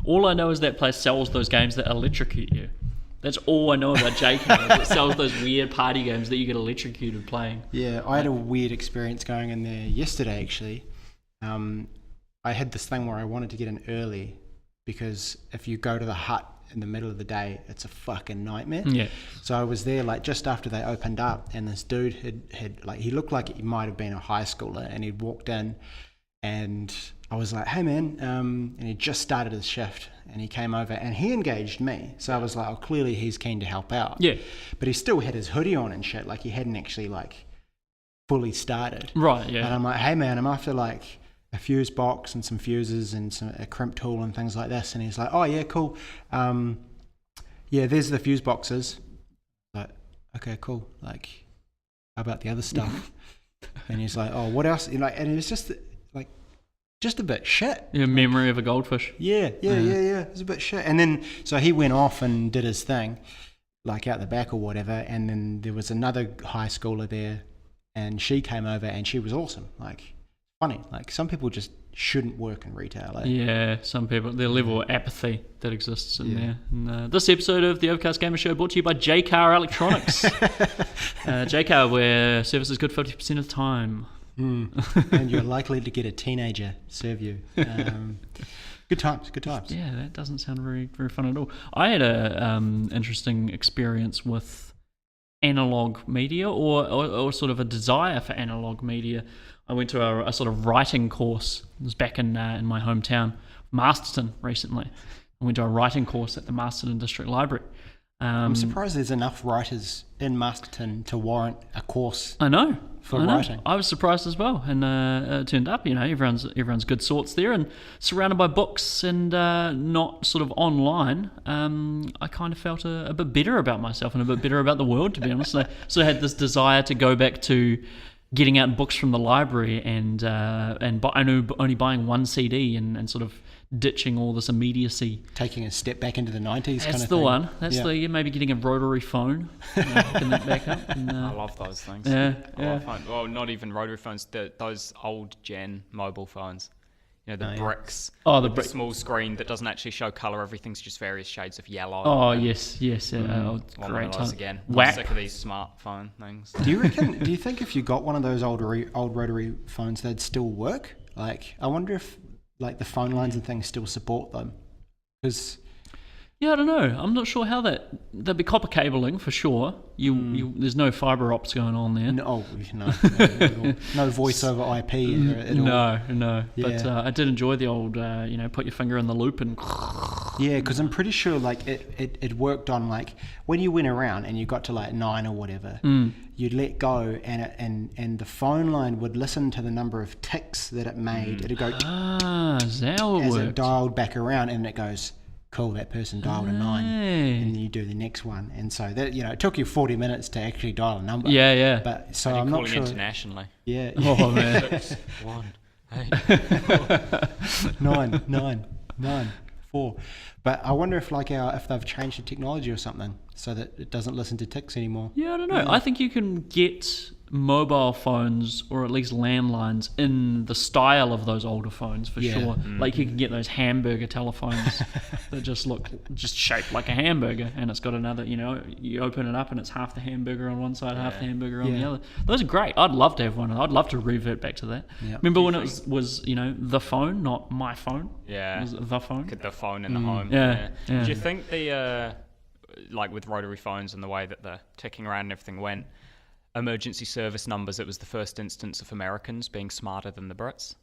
All I know is that place sells those games that electrocute you. That's all I know about JCar. It sells those weird party games that you get electrocuted playing. Yeah, I had a weird experience going in there yesterday, actually. I had this thing where I wanted to get in early because if you go to the hut in the middle of the day, it's a fucking nightmare. Yeah. So I was there like just after they opened up, and this dude had like, he looked like he might have been a high schooler, and he'd walked in, and I was like, hey man, and he just started his shift, and he came over and he engaged me. So I was like, oh, clearly he's keen to help out. Yeah. But he still had his hoodie on and shit, like he hadn't actually like fully started. Right, yeah. And I'm like, hey man, I'm after like a fuse box and some fuses and a crimp tool and things like this. And he's like, oh yeah, cool. Yeah, there's the fuse boxes. Like, okay, cool. Like, how about the other stuff? And he's like, oh, what else? And it was just like, just a bit shit. Your memory of a goldfish. Yeah. It was a bit shit. And then, so he went off and did his thing, like out the back or whatever. And then there was another high schooler there, and she came over and she was awesome. Like, funny. Like, some people just shouldn't work in retail. Yeah, some people, their level of apathy that exists in there. And, this episode of the Overcast Gamer Show brought to you by JCar Electronics. JCar, where service is good 50% of the time. And you're likely to get a teenager serve you. Good times. Yeah, that doesn't sound very, very fun at all. I had a interesting experience with analog media, or sort of a desire for analog media. I went to a sort of writing course. It was back in my hometown, Masterton, recently. I went to a writing course at the Masterton District Library. I'm surprised there's enough writers in Masterton to warrant a course. I know. Writing. I was surprised as well, and it turned up. Everyone's good sorts there, and surrounded by books, and not sort of online. I kind of felt a bit better about myself and a bit better about the world, to be honest. So I had this desire to go back to getting out books from the library and only buying one CD and sort of ditching all this immediatcy. Taking a step back into the 90s kind of thing. That's the one. That's maybe getting a rotary phone, hooking that back up. And, I love those things. Yeah. Well, not even rotary phones, those old gen mobile phones. You know, the bricks. Oh, the small screen that doesn't actually show colour. Everything's just various shades of yellow. Oh, yes. Great time. Again. I'm Whack. sick of these smartphone things. Do you think if you got one of those old rotary phones, they'd still work? Like, I wonder if like the phone lines and things still support them. Because I don't know. I'm not sure how there'd be copper cabling for sure. There's no fibre ops going on there. No voice over IP. No. Yeah. But I did enjoy the old, put your finger in the loop and. Yeah, because I'm pretty sure like it worked on like when you went around and you got to like 9 or whatever, you'd let go and the phone line would listen to the number of ticks that it made. It'd go is that how it as worked? it dialed back around, and it goes, cool, that person dialed a 9, and then you do the next one, and so that it took you 40 minutes to actually dial a number. Yeah. But so I'm not sure internationally. Yeah. Oh man. 6, 1, 8, 9, 4. But I wonder if if they've changed the technology or something so that it doesn't listen to ticks anymore. Yeah, I don't know. I think you can get mobile phones, or at least landlines, in the style of those older phones for sure. Like you can get those hamburger telephones that just shaped like a hamburger, and it's got another, you open it up and it's half the hamburger on one side, half the hamburger on the other. Those are great. I'd love to have one. I'd love to revert back to that. Remember when it was the phone, not my phone? Yeah. It was the phone. The phone in the home. Yeah. Do you think like with rotary phones and the way that the ticking around and everything went, emergency service numbers, it was the first instance of Americans being smarter than the Brits?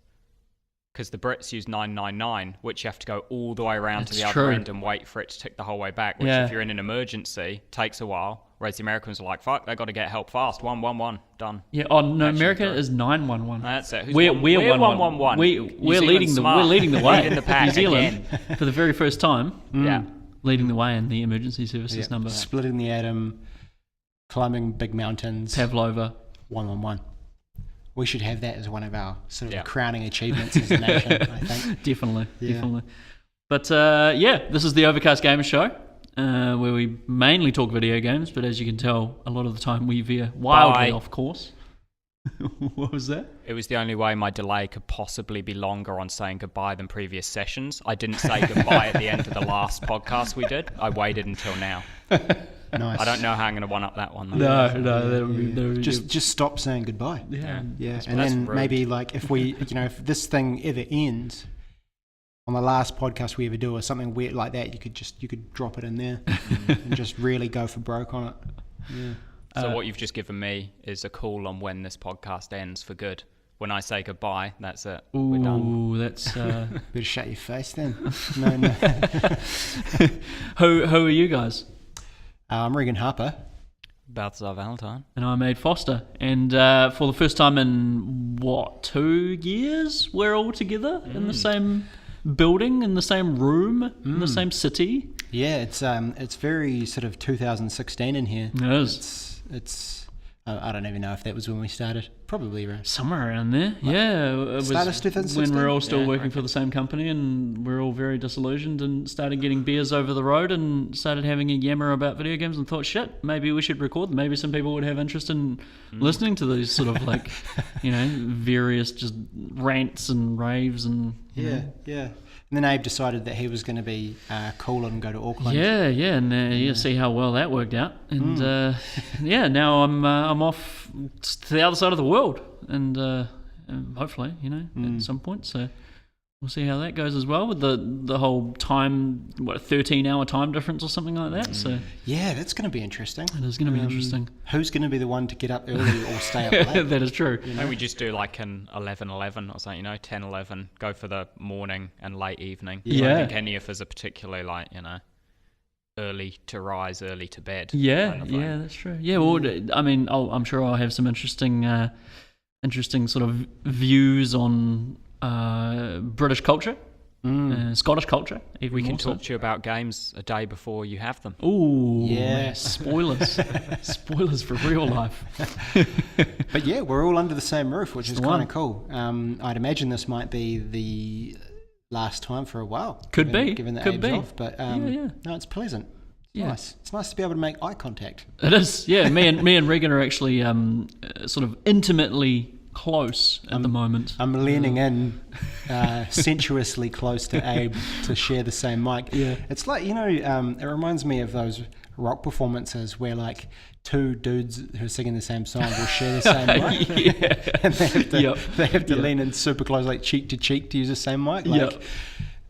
Because the Brits use 999, which you have to go all the way around to the other end and wait for it to tick the whole way back, which if you're in an emergency takes a while, whereas the Americans are like, fuck, they got to get help fast. 111, done. Yeah. Oh no, America is 911. That's it. We're 111. We're leading the way. Leading the pack. New Zealand for the very first time. Yeah. Leading the way in the emergency services number. Splitting the atom, climbing big mountains, Pavlova. 1-on-1. We should have that as one of our sort of Yeah. crowning achievements as a nation, I think. Definitely. Yeah. But this is the Overcast Gamer Show, where we mainly talk video games, but as you can tell, a lot of the time we veer wildly off course. What was that? It was the only way my delay could possibly be longer on saying goodbye than previous sessions. I didn't say goodbye at the end of the last podcast we did. I waited until now. Nice. I don't know how I'm going to one-up that one. Though. No, that would be Just stop saying goodbye. yeah. Yeah, That's and then rude. maybe like if we, if this thing ever ends, on the last podcast we ever do or something weird like that, you could drop it in there and just really go for broke on it. Yeah. So what you've just given me is a call on when this podcast ends for good. When I say goodbye, that's it. We're done. Ooh, that's Better shut your face then. No. who are you guys? I'm Regan Harper. Balthazar Valentine. And I'm Aid Foster. And for the first time in 2 years, we're all together in the same building, in the same room, in the same city. Yeah, it's very sort of 2016 in here. It is. It's I don't even know if that was when we started. Probably around. Somewhere around there. Yeah. It was Start of 2016? when we're all still Yeah, working for the same company and we're all very disillusioned and started getting beers over the road and started having a yammer about video games and thought, shit, maybe we should record them. Maybe some people would have interest in listening to these sort of like, various just rants and raves and... you know. Yeah. And then Abe decided that he was going to be cool and go to Auckland. Yeah, and see how well that worked out. And now I'm off to the other side of the world, and hopefully, at some point. So we'll see how that goes as well with the whole time, 13-hour time difference or something like that. So Yeah, that's going to be interesting. it is going to be interesting. Who's going to be the one to get up early or stay up late? That is true. Maybe we just do like an 11-11 or something, 10-11, go for the morning and late evening. I Yeah. don't think any of us are particularly early to rise, early to bed. Yeah, kind of thing. yeah, that's true. Yeah, well, I mean, I'm sure I'll have some interesting sort of views on British culture, Scottish culture. Even We can more so. talk to you about games a day before you have them. Ooh, Yeah. spoilers, spoilers for real life. But yeah, we're all under the same roof, which is the kind one. of cool. I'd imagine this might be the last time for a while. Could be, Given that could Abe's be. off. But Yeah. no, it's pleasant. It's Yeah. nice. It's nice to be able to make eye contact. It is, yeah. Me and Regan are actually sort of intimately close at the moment. I'm leaning in sensuously close to Abe to share the same mic. Yeah. It's like, it reminds me of those rock performances where like two dudes who are singing the same song will share the same mic. Yeah. And they have to Yep. lean in super close, like cheek to cheek to use the same mic. Like, Yep.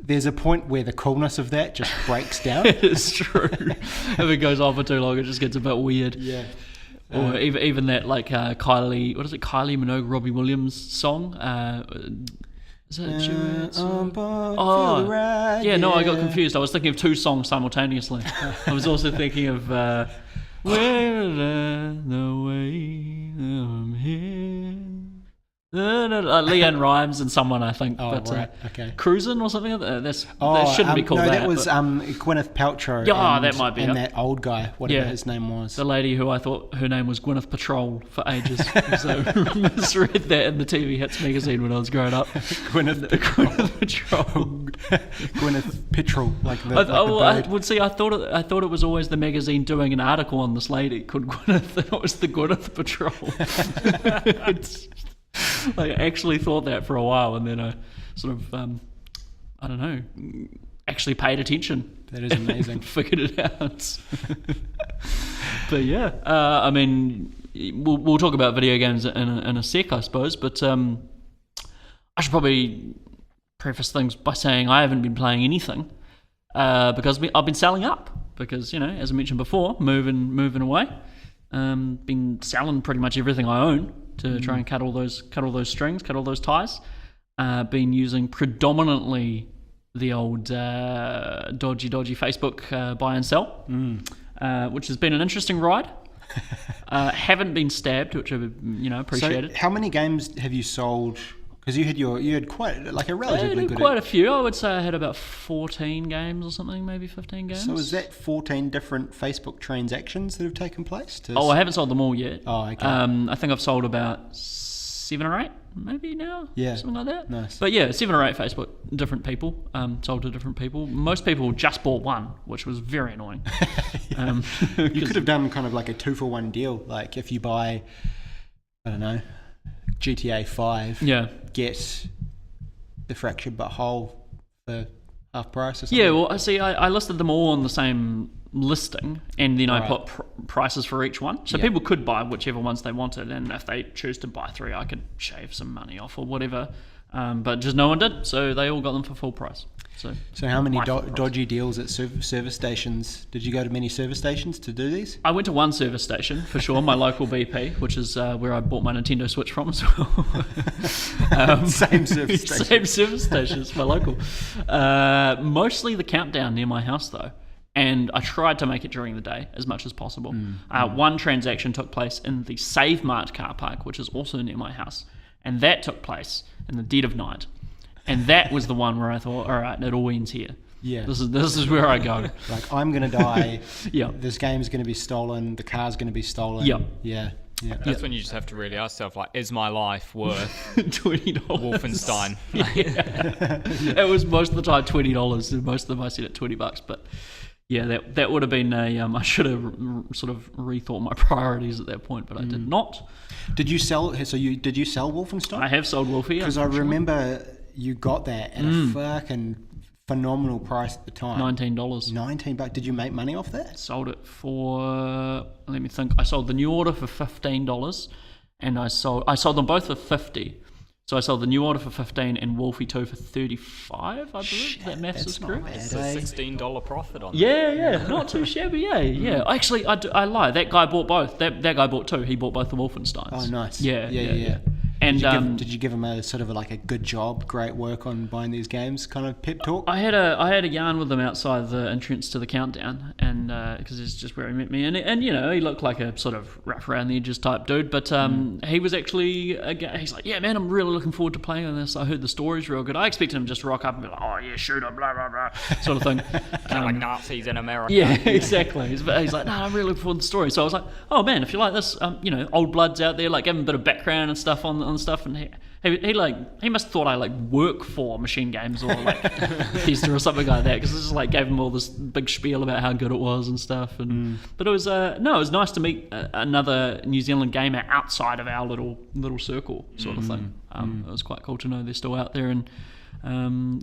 there's a point where the coolness of that just breaks down. It's true. If it goes on for too long, it just gets a bit weird. Yeah. Or even that like Kylie Minogue, Robbie Williams song. Is it duets? Oh, Yeah, no, I got confused. I was thinking of two songs simultaneously. I was also thinking of Where the way I'm here. Leanne Rhymes and someone, I think. Oh, but, right. Okay. Cruisin' or something like that. That shouldn't be called no, that. that was but Gwyneth Paltrow. Yeah, and, that might be and it. that old guy, whatever Yeah. his name was. the lady who I thought her name was Gwyneth Patrol for ages. So misread that in the TV Hits magazine when I was growing up. Gwyneth Patrol. Gwyneth Petrol, like the, I bird. would see. I thought it was always the magazine doing an article on this lady called Gwyneth. And it was the Gwyneth Patrol. It's, like, I actually thought that for a while, and then I sort of, I don't know, actually paid attention. That is amazing. And figured it out. But yeah, I mean, we'll talk about video games in a sec, I suppose. But I should probably preface things by saying I haven't been playing anything because I've been selling up. Because as I mentioned before, moving away, been selling pretty much everything I own to try and cut all those strings, cut all those ties. Been using predominantly the old dodgy Facebook buy and sell, which has been an interesting ride. Haven't been stabbed, which I appreciate So it. how many games have you sold Because you had quite like a relatively good. Quite a few. I would say I had about 14 games or something, maybe 15 games. So is that 14 different Facebook transactions that have taken place? I haven't sold them all yet. Oh, okay. I think I've sold about 7 or 8 maybe now. Yeah. Something like that. Nice. But yeah, 7 or 8 Facebook, different people, sold to different people. Most people just bought one, which was very annoying. You could have done kind of like a 2-for-1 deal. Like if you buy, I don't know, GTA 5, get the Fractured But Whole for half price or something. Yeah, well, I listed them all on the same listing, and then I put prices for each one. So people could buy whichever ones they wanted, and if they choose to buy 3, I could shave some money off or whatever. But just no one did, so they all got them for full price. So how many dodgy deals at service stations? Did you go to many service stations to do these? I went to one service station for sure, my local BP, which is where I bought my Nintendo Switch from as well. Same service station. Same service station, it's my local. Mostly the Countdown near my house though, and I tried to make it during the day as much as possible. One transaction took place in the Save Mart car park, which is also near my house, and that took place in the dead of night. And that was the one where I thought, all right, it all ends here. Yeah. This is where I go. Like, I'm going to die. Yeah. This game's going to be stolen. The car's going to be stolen. Yeah. Yeah. Yeah. That's when you just have to really ask yourself, like, is my life worth $20? Wolfenstein? It was most of the time $20. Most of them I said at $20, but yeah, that would have been I should have sort of rethought my priorities at that point, but I did not. Did you sell Wolfenstein? I have sold Wolfie. Because I remember you got that at a fucking phenomenal price at the time. $19. $19. Did you make money off that? Sold it for, let me think. I sold the New Order for $15, and I sold them both for $50. So I sold the New Order for $15 and Wolfie 2 for $35, I believe. Shit, that maths is correct. It's a $16 profit on that. Yeah, not too shabby, yeah. Actually, I lie. That guy bought both. That guy bought 2. He bought both the Wolfensteins. Oh, nice. Yeah. And did you give him a sort of like a good job, great work on buying these games kind of pep talk? I had a yarn with him outside the entrance to the Countdown, and because it's just where he met me, and you know, he looked like a sort of rough around the edges type dude, but he was actually he's like, yeah man, I'm really looking forward to playing on this. I heard the story's real good. I expected him just to rock up and be like, oh yeah, shoot him, blah blah blah, sort of thing. Like Nazis in America. Yeah, exactly. He's like, no, I'm really looking forward to the story. So I was like, oh man, if you like this, you know, old bloods out there, like give him a bit of background and stuff on stuff, and he must have thought I like work for Machine Games or like Bethesda or something like that, because it just like gave him all this big spiel about how good it was and stuff. And but it was it was nice to meet another New Zealand gamer outside of our little circle sort of thing. It was quite cool to know they're still out there, and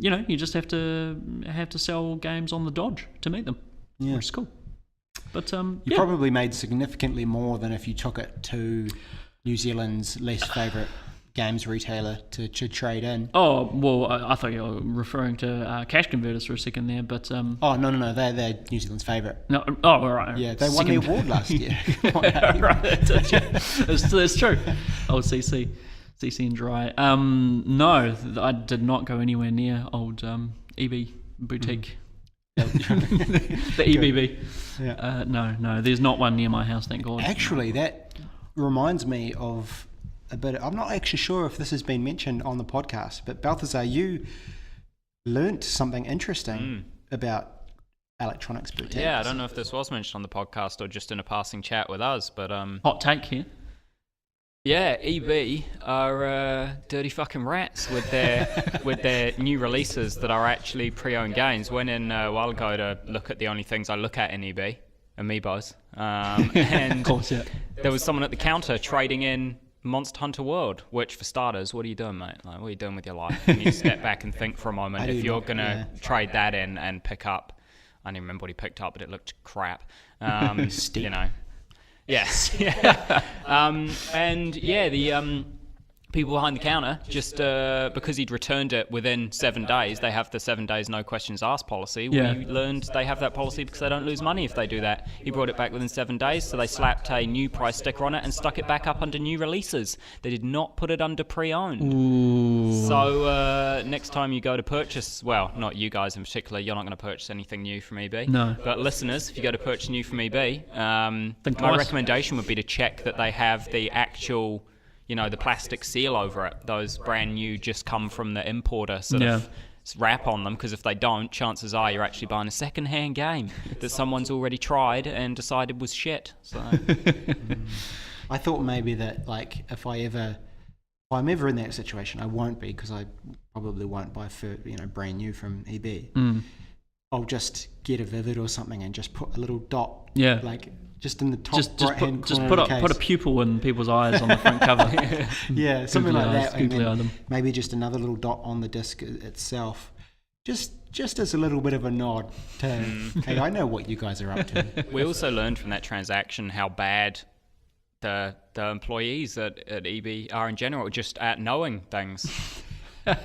you know, you just have to sell games on the dodge to meet them, which is cool. But you probably made significantly more than if you took it to New Zealand's least favourite games retailer to trade in. Oh, well, I thought you were referring to Cash Converters for a second there, but... Oh, no, they're New Zealand's favourite. No, oh, all right. Yeah, they won the award last year. Right, that's true. Old CC and Dry. No, I did not go anywhere near old EB Boutique. The EBB. Yeah. No, there's not one near my house, thank God. Actually, that reminds me of a bit. I'm not actually sure if this has been mentioned on the podcast, but Balthazar, you learnt something interesting about electronics boutiques. Yeah, I don't know if this was mentioned on the podcast or just in a passing chat with us, but hot take here. Yeah, EB are dirty fucking rats with their new releases that are actually pre-owned games. Went in a while ago to look at the only things I look at in EB, Amiibos, and of course, yeah. There was someone at the counter trading in Monster Hunter World, which for starters, what are you doing, mate? Like, what are you doing with your life? You need to step back and think for a moment. If you're going to trade that in and pick up, I don't even remember what he picked up, but it looked crap. You know. Yes. Yeah. And yeah, the people behind the counter, just because he'd returned it within 7 days, they have the 7 days no questions asked policy. Yeah. We learned they have that policy because they don't lose money if they do that. He brought it back within 7 days, so they slapped a new price sticker on it and stuck it back up under new releases. They did not put it under pre-owned. Ooh. So next time you go to purchase, well, not you guys in particular, you're not going to purchase anything new from EB. No. But listeners, if you go to purchase new from EB, my twice. recommendation would be to check that they have the actual, the plastic seal over it. Those brand new just come from the importer sort of wrap on them, because if they don't, chances are you're actually buying a second-hand game that someone's already tried and decided was shit. So I thought maybe that, like, if I'm ever in that situation, I won't be, because I probably won't buy brand new from EB. I'll just get a Vivid or something and just put a little dot, like just in the top right-hand corner. Just put a pupil in people's eyes on the front cover. Something like that. And then maybe just another little dot on the disc itself, just as a little bit of a nod to, hey, I know what you guys are up to. We also learned from that transaction how bad the employees at EB are in general, just at knowing things.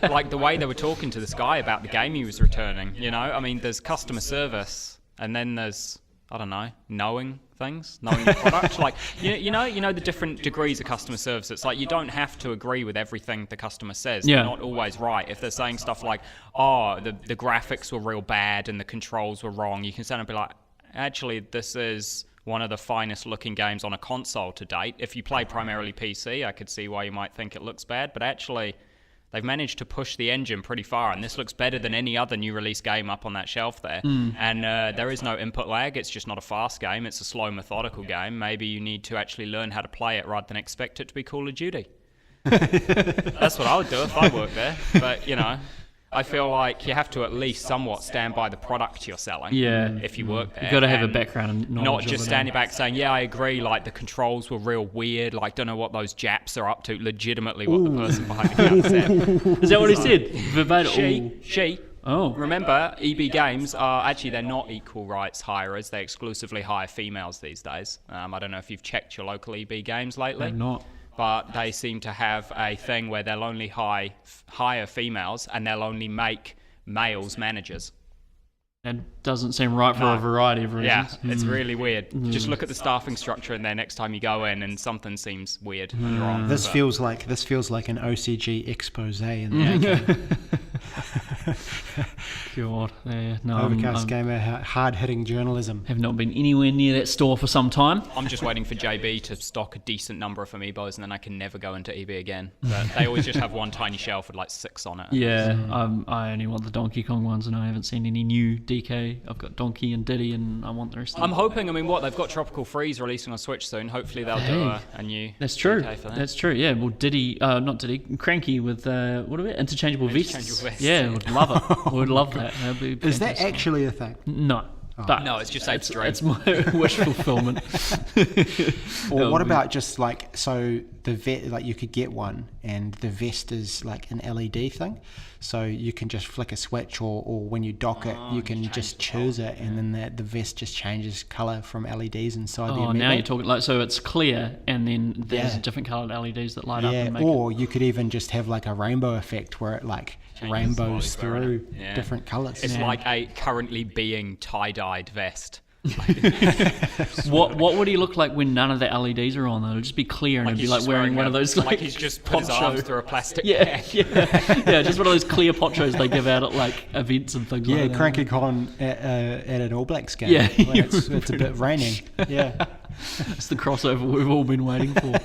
Like the way they were talking to this guy about the game he was returning, I mean, there's customer service, and then there's, I don't know, knowing things, knowing the product. Like, you know the different degrees of customer service. It's like you don't have to agree with everything the customer says. They're not always right. If they're saying stuff like, oh, the graphics were real bad and the controls were wrong, you can stand up and be like, actually, this is one of the finest looking games on a console to date. If you play primarily PC, I could see why you might think it looks bad, but actually they've managed to push the engine pretty far, and this looks better than any other new release game up on that shelf there. And there is no input lag. It's just not a fast game. It's a slow, methodical game. Maybe you need to actually learn how to play it rather than expect it to be Call of Duty. That's what I would do if I worked there. But, I feel like you have to at least somewhat stand by the product you're selling. If you work there. You've got to have a background and knowledge. Not just standing back saying, yeah, I agree, like the controls were real weird, like don't know what those Japs are up to, legitimately what the person behind the counter said. Is that what he said? Verbatim? She. Oh. Remember, EB Games are actually, they're not equal rights hirers. They exclusively hire females these days. I don't know if you've checked your local EB Games lately. I'm not. But they seem to have a thing where they'll only hire females, and they'll only make males managers. That doesn't seem right for a variety of reasons. Yeah, it's really weird. Just look at the staffing structure in there next time you go in, and something seems weird and wrong. This feels like an OCG expose in the making. God, no, Overcast gamer, hard-hitting journalism. Have not been anywhere near that store for some time. I'm just waiting for JB to stock a decent number of Amiibos, and then I can never go into EB again. But they always just have one tiny shelf with like 6 on it. Yeah, I only want the Donkey Kong ones, and I haven't seen any new DK. I've got Donkey and Diddy, and I want the rest of them. I'm hoping, they've got Tropical Freeze releasing on Switch soon. Hopefully they'll do a new That's true. DK for that. That's true, yeah. Well, Diddy, not Diddy, Cranky with, what are it? Interchangeable vests. Yeah, would love it. Would love that. That'd be Is that actually a thing? No. But no, it's just Ape's dream. It's my wish fulfillment. Or what about just like, so the you could get one and the vest is like an LED thing, so you can just flick a switch, or when you dock it, you can just choose it, and then the vest just changes color from LEDs inside the Amiibo. Now you're talking, like, so it's clear, and then there's different colored LEDs that light up and make or you could even just have like a rainbow effect where it like rainbows through different colors. It's like a currently being tie-dyed vest. What would he look like when none of the LEDs are on though? It'll just be clear, and it'd be like wearing one of those like he's just put his arms through a plastic bag. Yeah, just one of those clear ponchos they give out at like events and things like that. Yeah, Cranky Con at an All Blacks game. Yeah, it's a bit raining. Yeah, it's the crossover we've all been waiting for.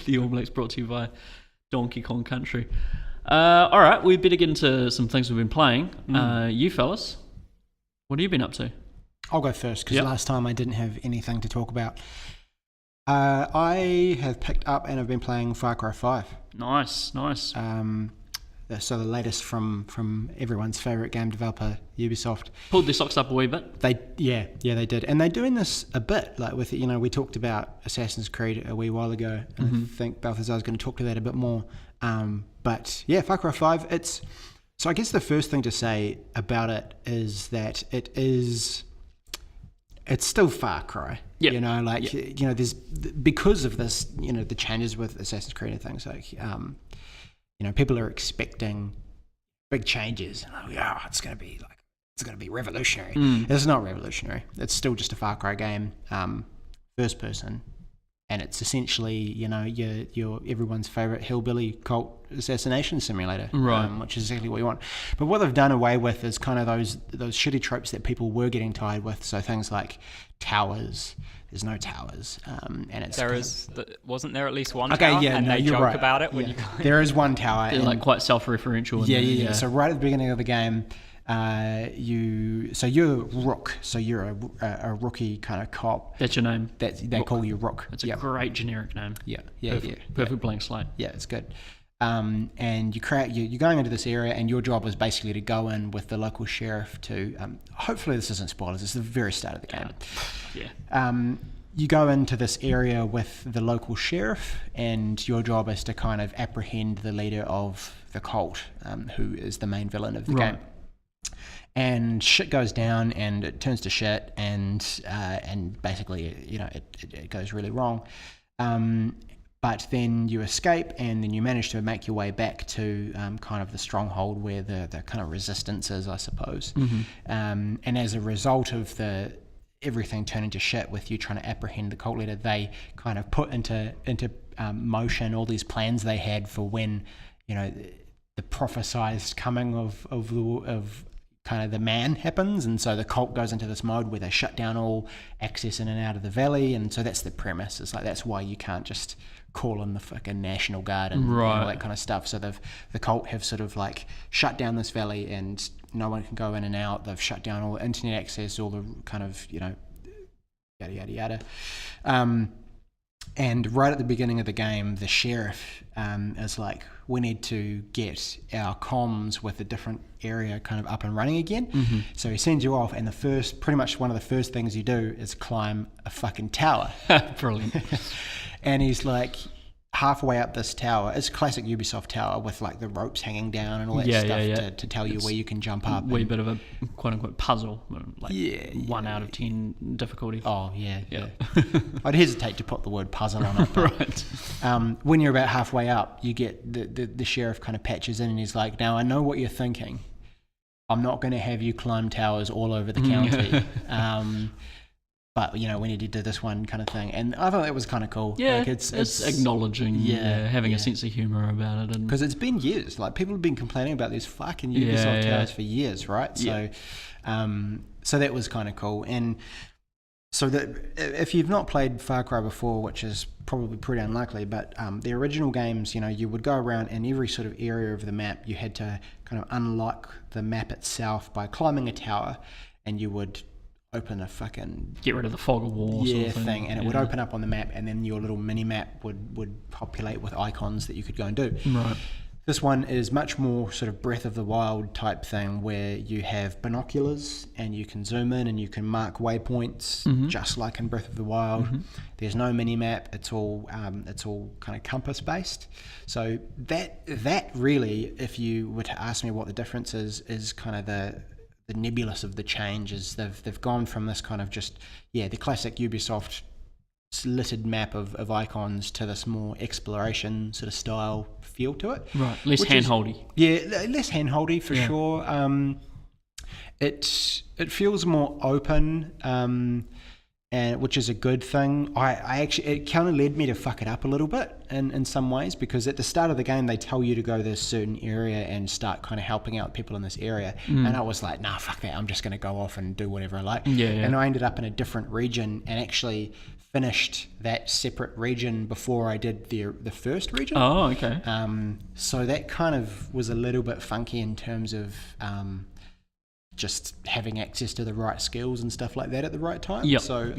The All Blacks brought to you by Donkey Kong Country. All right, we better get into some things we've been playing. You fellas, what have you been up to? I'll go first because last time I didn't have anything to talk about. I have picked up and I've been playing Far Cry 5. Nice. So the latest from everyone's favourite game developer, Ubisoft. Pulled their socks up a wee bit. They did. And they're doing this a bit, like with, we talked about Assassin's Creed a wee while ago, and I think Balthazar is going to talk to that a bit more. But yeah, Far Cry 5, so I guess the first thing to say about it is that it's still Far Cry. Yep. There's, because of this, the changes with Assassin's Creed and things like, people are expecting big changes. And it's going to be revolutionary. It's not revolutionary. It's still just a Far Cry game, first person, and it's essentially your everyone's favorite hillbilly cult assassination simulator, right? Which is exactly what you want. But what they've done away with is kind of those shitty tropes that people were getting tired with. So things like towers. There's no towers, and it's wasn't there at least one okay, tower? yeah, and no, they you're joke right. about it when you there is one tower. They're like quite self-referential. Yeah. So right at the beginning of the game, you're Rook. So you're a rookie kind of cop. That's your name. They call you Rook. It's a great generic name. Yeah. Perfect blank slate. Yeah, it's good. And you're going into this area, and your job is basically to go in with the local sheriff to. Hopefully, this isn't spoilers. It's the very start of the game. Yeah. You go into this area with the local sheriff, and your job is to kind of apprehend the leader of the cult, who is the main villain of the game. And shit goes down, and it turns to shit, and basically, it goes really wrong. But then you escape, and then you manage to make your way back to kind of the stronghold where the kind of resistance is, I suppose. Mm-hmm. And as a result of everything turning to shit with you trying to apprehend the cult leader, they kind of put into motion all these plans they had for when, the prophesized coming of kind of the man happens, and so the cult goes into this mode where they shut down all access in and out of the valley, and so that's the premise. It's like that's why you can't just call in the fucking National Guard and all that kind of stuff. So the cult have sort of like shut down this valley, and no one can go in and out. They've shut down all the internet access, all the kind of yada yada yada. And right at the beginning of the game, the sheriff is like, we need to get our comms with a different area kind of up and running again. Mm-hmm. So he sends you off, and pretty much one of the first things you do is climb a fucking tower. Brilliant. And he's like halfway up this tower. It's a classic Ubisoft tower with like the ropes hanging down and all that stuff to tell you where you can jump up. Wee bit of a quote unquote puzzle, like 1 out of 10 difficulty. Oh yeah. I'd hesitate to put the word puzzle on it. But, right. When you're about halfway up, you get the sheriff kind of patches in, and he's like, "Now I know what you're thinking. I'm not going to have you climb towers all over the county." But we need to do this one kind of thing, and I thought that was kind of cool. Yeah, like it's acknowledging, having a sense of humor about it, because it's been years. Like people have been complaining about these fucking Ubisoft towers for years, right? So, so that was kind of cool. And so that if you've not played Far Cry before, which is probably pretty unlikely, but the original games, you would go around in every sort of area of the map. You had to kind of unlock the map itself by climbing a tower, and you would open a fucking get rid of the fog of war sort of thing, and it would open up on the map, and then your little mini map would populate with icons that you could go and do. Right. This one is much more sort of Breath of the Wild type thing, where you have binoculars and you can zoom in and you can mark waypoints, just like in Breath of the Wild. There's no mini map. It's all kind of compass based. So that really, if you were to ask me what the difference is kind of the nebulous of the changes. They've gone from this kind of just the classic Ubisoft littered map of icons to this more exploration sort of style feel to it. Right, less handholdy. Less handholdy for sure. It feels more open, and which is a good thing. I actually, it kind of led me to fuck it up a little bit in some ways, because at the start of the game they tell you to go to this certain area and start kind of helping out people in this area, and I was like, nah, fuck that, I'm just going to go off and do whatever I like. And I ended up in a different region and actually finished that separate region before I did the first region. Oh, okay. So that kind of was a little bit funky in terms of just having access to the right skills and stuff like that at the right time. So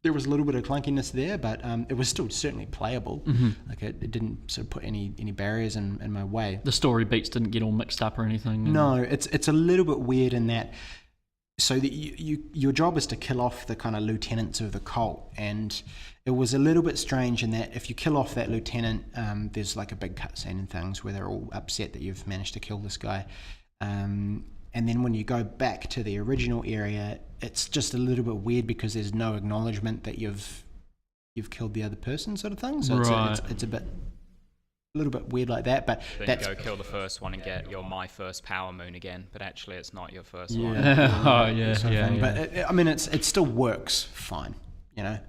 there was a little bit of clunkiness there, but it was still certainly playable. Like it didn't sort of put any barriers in my way. The story beats didn't get all mixed up or anything. No, it's a little bit weird in that. So that your job is to kill off the kind of lieutenants of the cult, and it was a little bit strange in that if you kill off that lieutenant, there's like a big cutscene and things where they're all upset that you've managed to kill this guy. And then when you go back to the original area, it's just a little bit weird because there's no acknowledgement that you've killed the other person, sort of thing. So it's a little bit weird like that. But then you go kill the first one and get your my first power moon again, but actually it's not your first one. But I mean, it still works fine.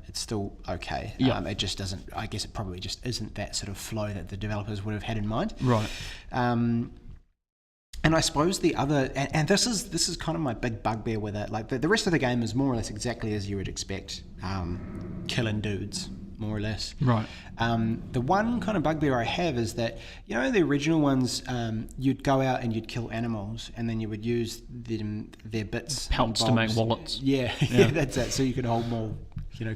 it's still okay. Yeah. It just doesn't. I guess it probably just isn't that sort of flow that the developers would have had in mind. Right. And I suppose the other, and this is kind of my big bugbear with it. Like the rest of the game is more or less exactly as you would expect, killing dudes, more or less. Right. The one kind of bugbear I have is that, the original ones, you'd go out and you'd kill animals, and then you would use their bits, Pelts to make wallets. Yeah, that's it. So you could hold more,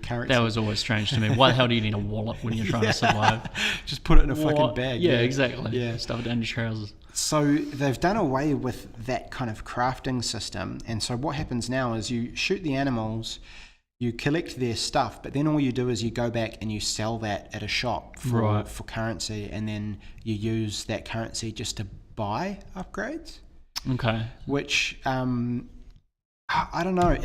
currency. That was always strange to me. Why the hell do you need a wallet when you're trying to survive? Just put it in a fucking bag. Yeah, exactly. Yeah. Stuff it down your trousers. So they've done away with that kind of crafting system, and so what happens now is you shoot the animals, you collect their stuff, but then all you do is you go back and you sell that at a shop for currency, and then you use that currency just to buy upgrades. Okay. Which I don't know.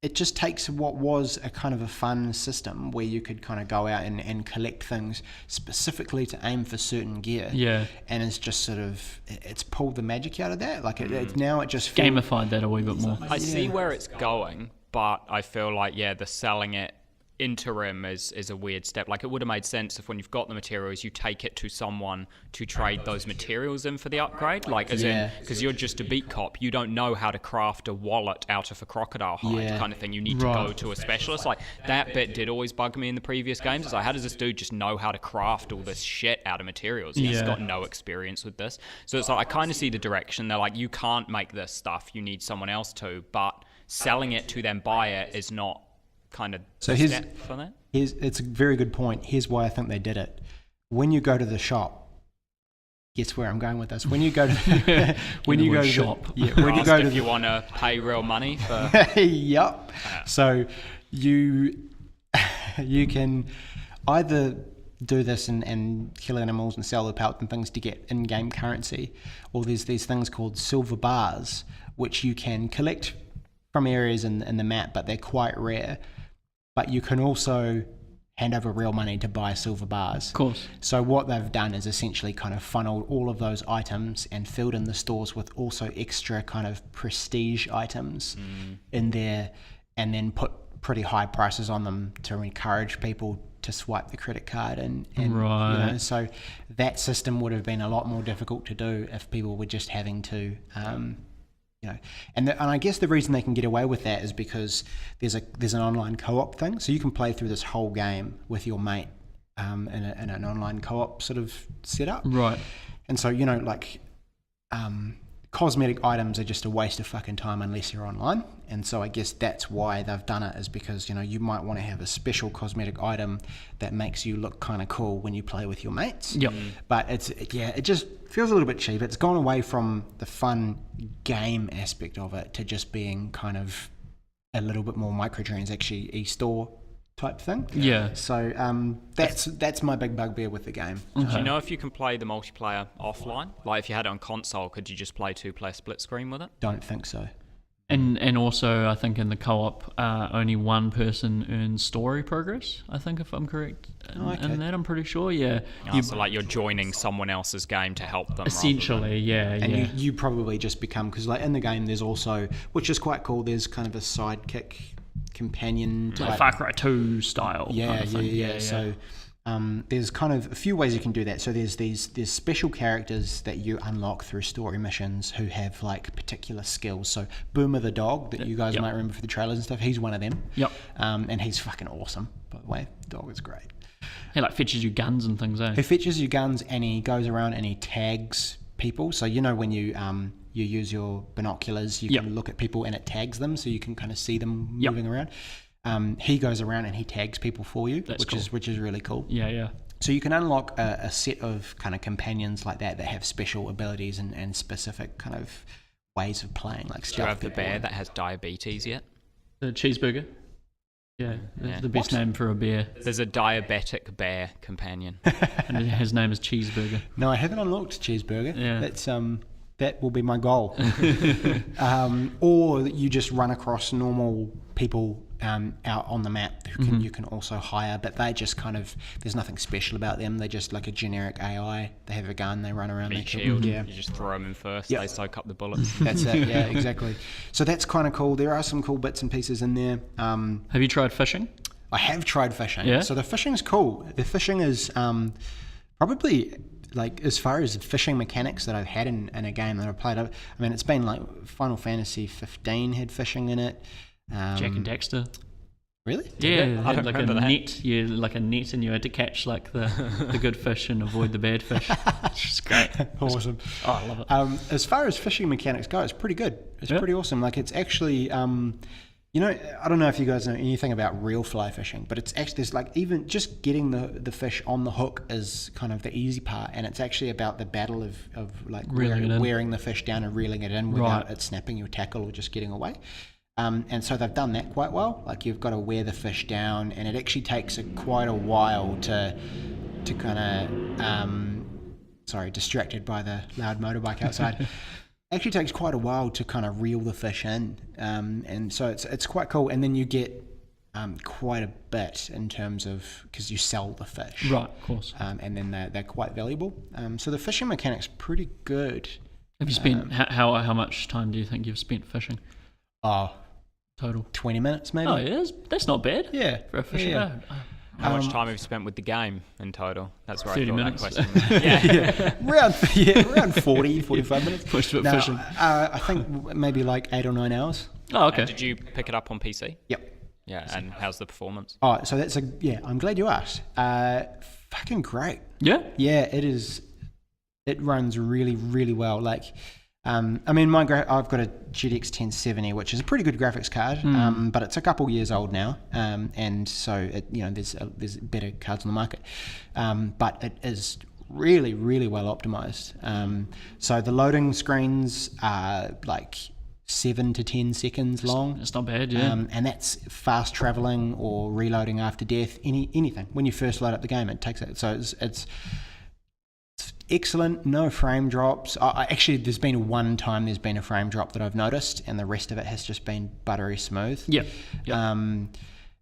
It just takes what was a kind of a fun system where you could kind of go out and collect things specifically to aim for certain gear. Yeah. And it's just sort of, it's pulled the magic out of that. Like it's now it just feels, Gamified that a wee bit more. I see where it's going, but I feel like, the selling it interim is a weird step. Like, it would have made sense if when you've got the materials, you take it to someone to trade those materials in for the upgrade. Like, as in, because you're just a beat cop, you don't know how to craft a wallet out of a crocodile hide kind of thing. You need to go to a specialist. Like, that bit did always bug me in the previous games. It's like, how does this dude just know how to craft all this shit out of materials? He's got no experience with this. So it's like, I kind of see the direction. They're like, you can't make this stuff. You need someone else to. But selling it to them buy it is not kind of step for that. It's a very good point. Here's why I think they did it. When you go to the shop, guess where I'm going with this. When you go to when you go to shop, when you go to you want to pay real money for yep. So you can either do this and kill animals and sell the pelts and things to get in-game currency, or there's these things called silver bars which you can collect from areas in the map, but they're quite rare. But you can also hand over real money to buy silver bars. Of course. So what they've done is essentially kind of funneled all of those items and filled in the stores with also extra kind of prestige items in there, and then put pretty high prices on them to encourage people to swipe the credit card and so that system would have been a lot more difficult to do if people were just having to and I guess the reason they can get away with that is because there's an online co-op thing, so you can play through this whole game with your mate in an online co-op sort of setup. Right. And so cosmetic items are just a waste of fucking time unless you're online. And so I guess that's why they've done it, is because you might want to have a special cosmetic item that makes you look kind of cool when you play with your mates. Yep. But it just feels a little bit cheap. It's gone away from the fun game aspect of it to just being kind of a little bit more microtransaction e-store type thing. Yeah. So that's my big bugbear with the game. Do you know if you can play the multiplayer offline? Like, if you had it on console, could you just play 2-player split screen with it? Don't think so. And also, I think in the co-op, only one person earns story progress, I think, if I'm correct in that, I'm pretty sure, yeah. So like you're joining someone else's game to help them. Essentially, And you probably just become, because like in the game there's also, which is quite cool, there's kind of a sidekick companion type. Like Far Cry 2 style. Yeah. Yeah. So there's kind of a few ways you can do that. So there's special characters that you unlock through story missions who have like particular skills. So Boomer the dog that you guys might remember for the trailers and stuff, he's one of them. Yep. And he's fucking awesome, by the way. The dog is great. He like fetches you guns and things, eh? He fetches you guns and he goes around and he tags people. So when you use your binoculars, you can look at people and it tags them, so you can kind of see them moving around. He goes around and he tags people for you, which is really cool. Yeah. So you can unlock a set of kind of companions like that have special abilities and specific kind of ways of playing. Like do you have the bear that has diabetes yet? The cheeseburger. Yeah, the best name for a bear. There's a diabetic bear companion. And his name is Cheeseburger. No, I haven't unlocked Cheeseburger. Yeah. That's That will be my goal. Or you just run across normal people out on the map who you can also hire, but they just kind of, there's nothing special about them. They're just like a generic AI. They have a gun, they run around. Meat shield. You just throw them in first. They soak up the bullets. That's it. Yeah, exactly. So that's kind of cool. There are some cool bits and pieces in there. Have you tried fishing? I have tried fishing. Yeah. So the fishing is cool. The fishing is probably, like, as far as fishing mechanics that I've had in a game that I've played, I mean, it's been like Final Fantasy 15 had fishing in it. Jack and Daxter. Really? Yeah, I don't like a remember that. net. You like a net, and you had to catch like the good fish and avoid the bad fish. It's just great. Awesome. Oh, I love it. As far as fishing mechanics go, it's pretty good. It's pretty awesome. Like, it's actually, you know, I don't know if you guys know anything about real fly fishing, but it's actually, there's like, even just getting the fish on the hook is kind of the easy part, and it's actually about the battle of like wearing the fish down and reeling it in without it snapping your tackle or just getting away. And so they've done that quite well. Like, you've got to wear the fish down, and it actually takes quite a while to kind of, sorry, distracted by the loud motorbike outside. Actually takes quite a while to kind of reel the fish in, and so it's quite cool. And then you get quite a bit in terms of, because you sell the fish, Right, of course. and then they're quite valuable. So the fishing mechanic's pretty good. Have you spent how much time do you think you've spent fishing total? 20 minutes maybe. Oh, yeah, that's not bad. Yeah, for a fishing. yeah. How much time have you spent with the game in total? That's where 30 I thought minutes. that question. around 40, 45 minutes. Pushed a bit No, fishing. I think maybe like 8 or 9 hours. Oh, okay. Did you pick it up on PC? Yep. Yeah, and how's the performance? Oh, so that's I'm glad you asked. Fucking great. Yeah. Yeah, it is. It runs really, really well. Like, I mean, I've got a GTX 1070, which is a pretty good graphics card, but it's a couple years old now, and so there's better cards on the market, but it is really, really well optimized. So the loading screens are like 7 to 10 seconds long. It's not bad, yeah. And that's fast traveling or reloading after death. Anything when you first load up the game, it takes it. So it's excellent. No frame drops. Actually, there's been one time there's been a frame drop that I've noticed, and the rest of it has just been buttery smooth. Yep.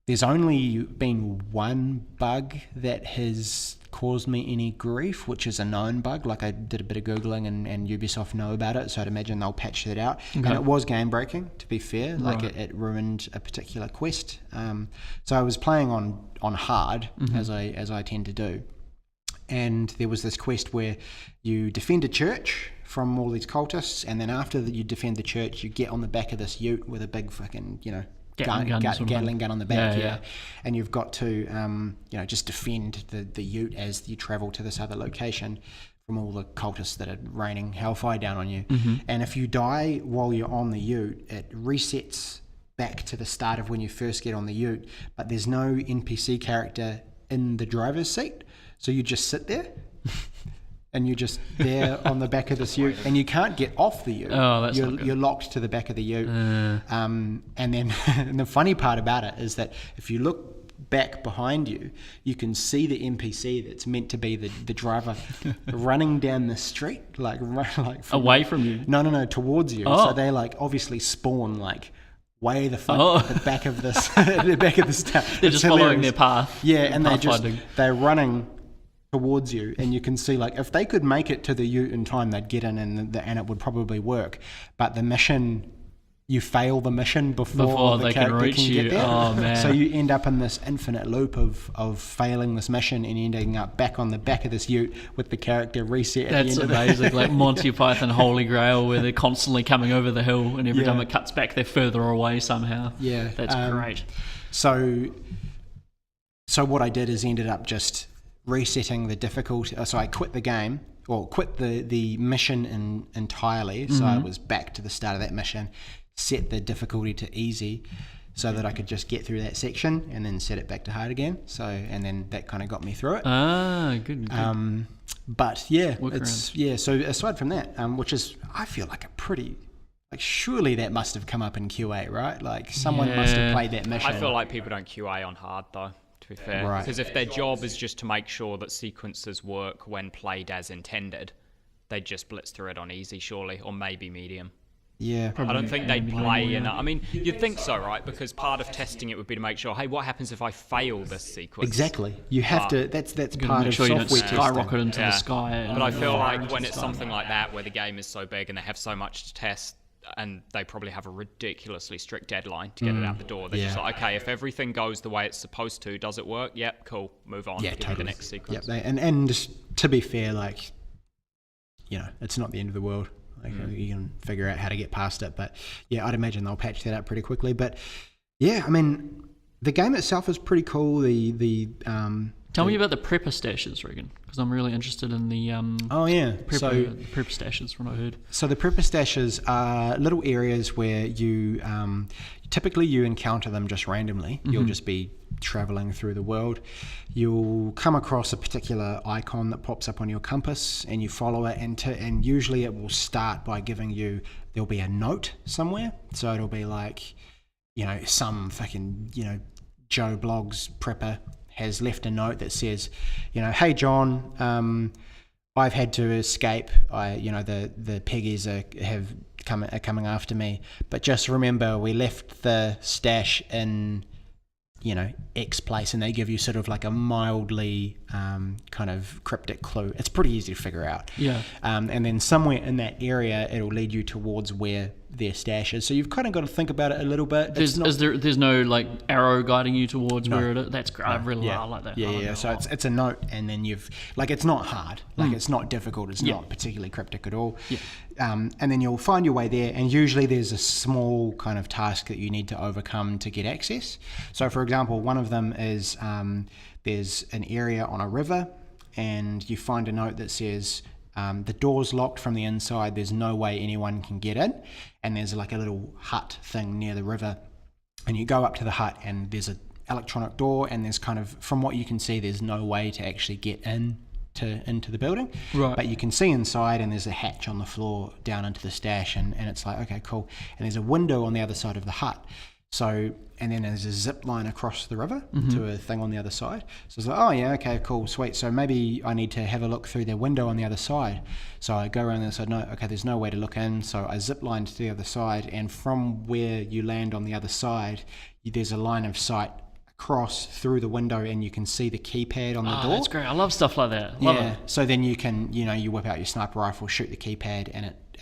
There's only been one bug that has caused me any grief, which is a known bug. Like, I did a bit of Googling, and Ubisoft know about it, so I'd imagine they'll patch that out. Okay. And it was game breaking, to be fair. Like, Right. it ruined a particular quest. So I was playing on hard, as I tend to do. And there was this quest where you defend a church from all these cultists, and then after you defend the church, you get on the back of this ute with a big fucking, Gatling gun on the back, Yeah. and you've got to, just defend the ute as you travel to this other location from all the cultists that are raining hellfire down on you. And if you die while you're on the ute, it resets back to the start of when you first get on the ute, but there's no NPC character in the driver's seat. So you just sit there, and you're just there on the back of this ute, and you can't get off the ute. Oh, that's not good. You're locked to the back of the ute. And then and the funny part about it is that if you look back behind you, you can see the NPC that's meant to be the driver running down the street, like Away from you? No, towards you. Oh. So they like obviously spawn like way the fuck at the back of this, the back of this town. They're just following their path. Yeah, and pathfinding. they're running towards you, and you can see, like, if they could make it to the ute in time, they'd get in, and it would probably work. But the mission, you fail the mission before the they character can reach you. get there. Oh, man. So you end up in this infinite loop of failing this mission and ending up back on the back of this ute with the character reset. That's at the end amazing. Like Monty Python Holy Grail, where they're constantly coming over the hill, and every time it cuts back, they're further away somehow. Yeah, That's great. So what I did is ended up just resetting the difficulty. So I quit the game, or quit the mission entirely. So I was back to the start of that mission, set the difficulty to easy, so that I could just get through that section, and then set it back to hard again. So, and then that kind of got me through it. Good. But yeah, Workaround. So aside from that, which is, I feel like a pretty, like, surely that must have come up in QA, right? Like, someone must have played that mission. I feel like people don't QA on hard, though, to be fair. Right. Because if their job is just to make sure that sequences work when played as intended, they'd just blitz through it on easy, surely, or maybe medium. Yeah. I don't think they'd Probably play more, in. yeah. I mean, you'd think so, right? Because part of testing it would be to make sure, hey, what happens if I fail this sequence? Exactly. You have to. That's You've got to part make of sure you don't software testing. skyrocket into Yeah. the sky. But I feel fire like into when the it's sky. something like that, where the game is so big and they have so much to test, and they probably have a ridiculously strict deadline to get it out the door, they're just Yeah. like, okay, if everything goes the way it's supposed to, does it work? Yep, cool, move on. Yeah, Give me totally. the next sequence. Yep. And just to be fair, like, it's not the end of the world. Like, you can figure out how to get past it. But yeah, I'd imagine they'll patch that up pretty quickly. But yeah, I mean, the game itself is pretty cool. Tell me about the prepper stashes, Regan, because I'm really interested in the Oh yeah. prepper stashes from what I heard. So the prepper stashes are little areas where you typically you encounter them just randomly. You'll just be traveling through the world. You'll come across a particular icon that pops up on your compass, and you follow it. And usually it will start by giving you, there'll be a note somewhere. So it'll be like, some fucking Joe Blogs prepper has left a note that says, hey John, I've had to escape. The piggies are coming after me. But just remember, we left the stash in, X place, and they give you sort of like a mildly kind of cryptic clue. It's pretty easy to figure out. Yeah. And then somewhere in that area, it'll lead you towards where their stash is. So you've kind of got to think about it a little bit. There's no like arrow guiding you towards where it is. That's great. I Yeah. like that. Yeah, I like yeah. that a So lot. it's a note, and then you've it's not hard. It's not difficult. It's not particularly cryptic at all. Yeah. And then you'll find your way there, and usually there's a small kind of task that you need to overcome to get access. So, for example, one of them is there's an area on a river, and you find a note that says, the door's locked from the inside, there's no way anyone can get in, and there's like a little hut thing near the river, and you go up to the hut, and there's an electronic door, and there's kind of, from what you can see, there's no way to actually get into the building, Right. but you can see inside, and there's a hatch on the floor down into the stash, and it's like, okay, cool, and there's a window on the other side of the hut. So, and then there's a zip line across the river to a thing on the other side. So it's like, oh yeah, okay, cool, sweet. So maybe I need to have a look through their window on the other side. So I go around the other side, no, okay, there's no way to look in. So I zip line to the other side, and from where you land on the other side, there's a line of sight across through the window, and you can see the keypad on the door. That's great. I love stuff like that. Love Yeah. it. So then you can, you whip out your sniper rifle, shoot the keypad,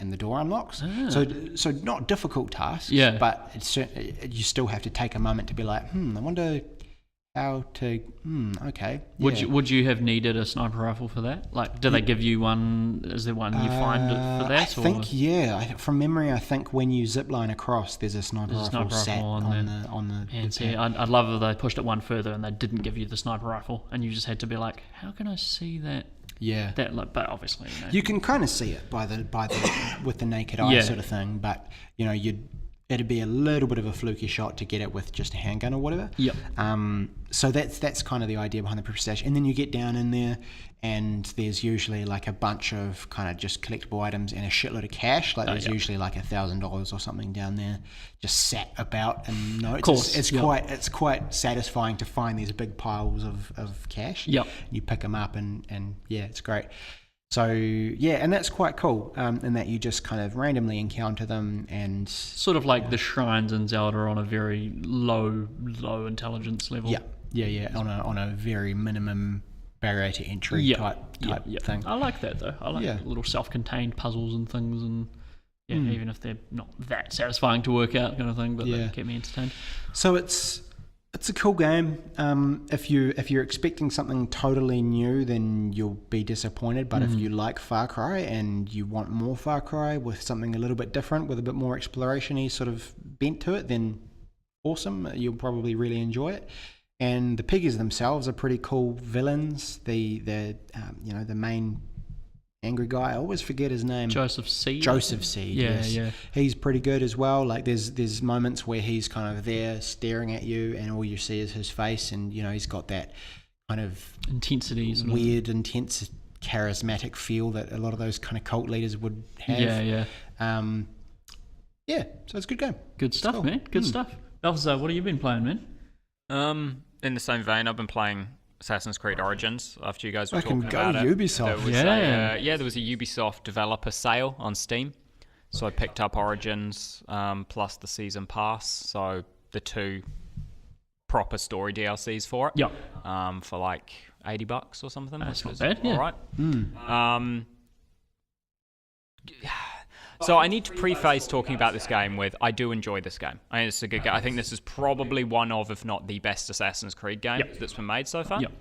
and the door unlocks. So not difficult tasks. Yeah. But you still have to take a moment to be like, I wonder how to. Okay. Would you have needed a sniper rifle for that? Like, do they give you one? Is there one you find for that? I think from memory, I think when you zip line across, there's a sniper rifle sat on the. And see, I'd love if they pushed it one further and they didn't give you the sniper rifle, and you just had to be like, how can I see that? Yeah. But obviously, You can kind of see it by the with the naked eye sort of thing, but it'd be a little bit of a fluky shot to get it with just a handgun or whatever. Yep. So that's kind of the idea behind the prepper stash. And then you get down in there, and there's usually like a bunch of kind of just collectible items and a shitload of cash. Like there's usually like $1,000 or something down there, just sat about. And it's quite satisfying to find these big piles of cash. Yep. You pick them up, and yeah, it's great. So yeah, and that's quite cool in that you just kind of randomly encounter them, and sort of like the shrines in Zelda on a very low intelligence level. Yeah, on a very minimum barrier to entry type thing. I like that though. I like little self-contained puzzles and things, and even if they're not that satisfying to work out, kind of thing, but they keep me entertained. So it's a cool game. If you're expecting something totally new, then you'll be disappointed. But if you like Far Cry and you want more Far Cry with something a little bit different, with a bit more exploration-y sort of bent to it, then awesome. You'll probably really enjoy it. And the piggies themselves are pretty cool villains. The main angry guy, I always forget his name. Joseph Seed. Yeah. He's pretty good as well. Like there's moments where he's kind of there staring at you, and all you see is his face, and he's got that kind of intensity, weird, intense, charismatic feel that a lot of those kind of cult leaders would have. So it's a good game. Good stuff, man. Good stuff. Balthazar, what have you been playing, man? In the same vein, I've been playing Assassin's Creed Origins after you guys were Fucking talking go about it. Ubisoft. There was a Ubisoft developer sale on Steam. So I picked up Origins plus the Season Pass. So the 2 proper story DLCs for it. Yep. For like $80 or something. That's not bad, yeah. All right. So I need to preface talking about this game with, I do enjoy this game. I think it's a good game. I think this is probably one of, if not the best Assassin's Creed game that's been made so far. Yep.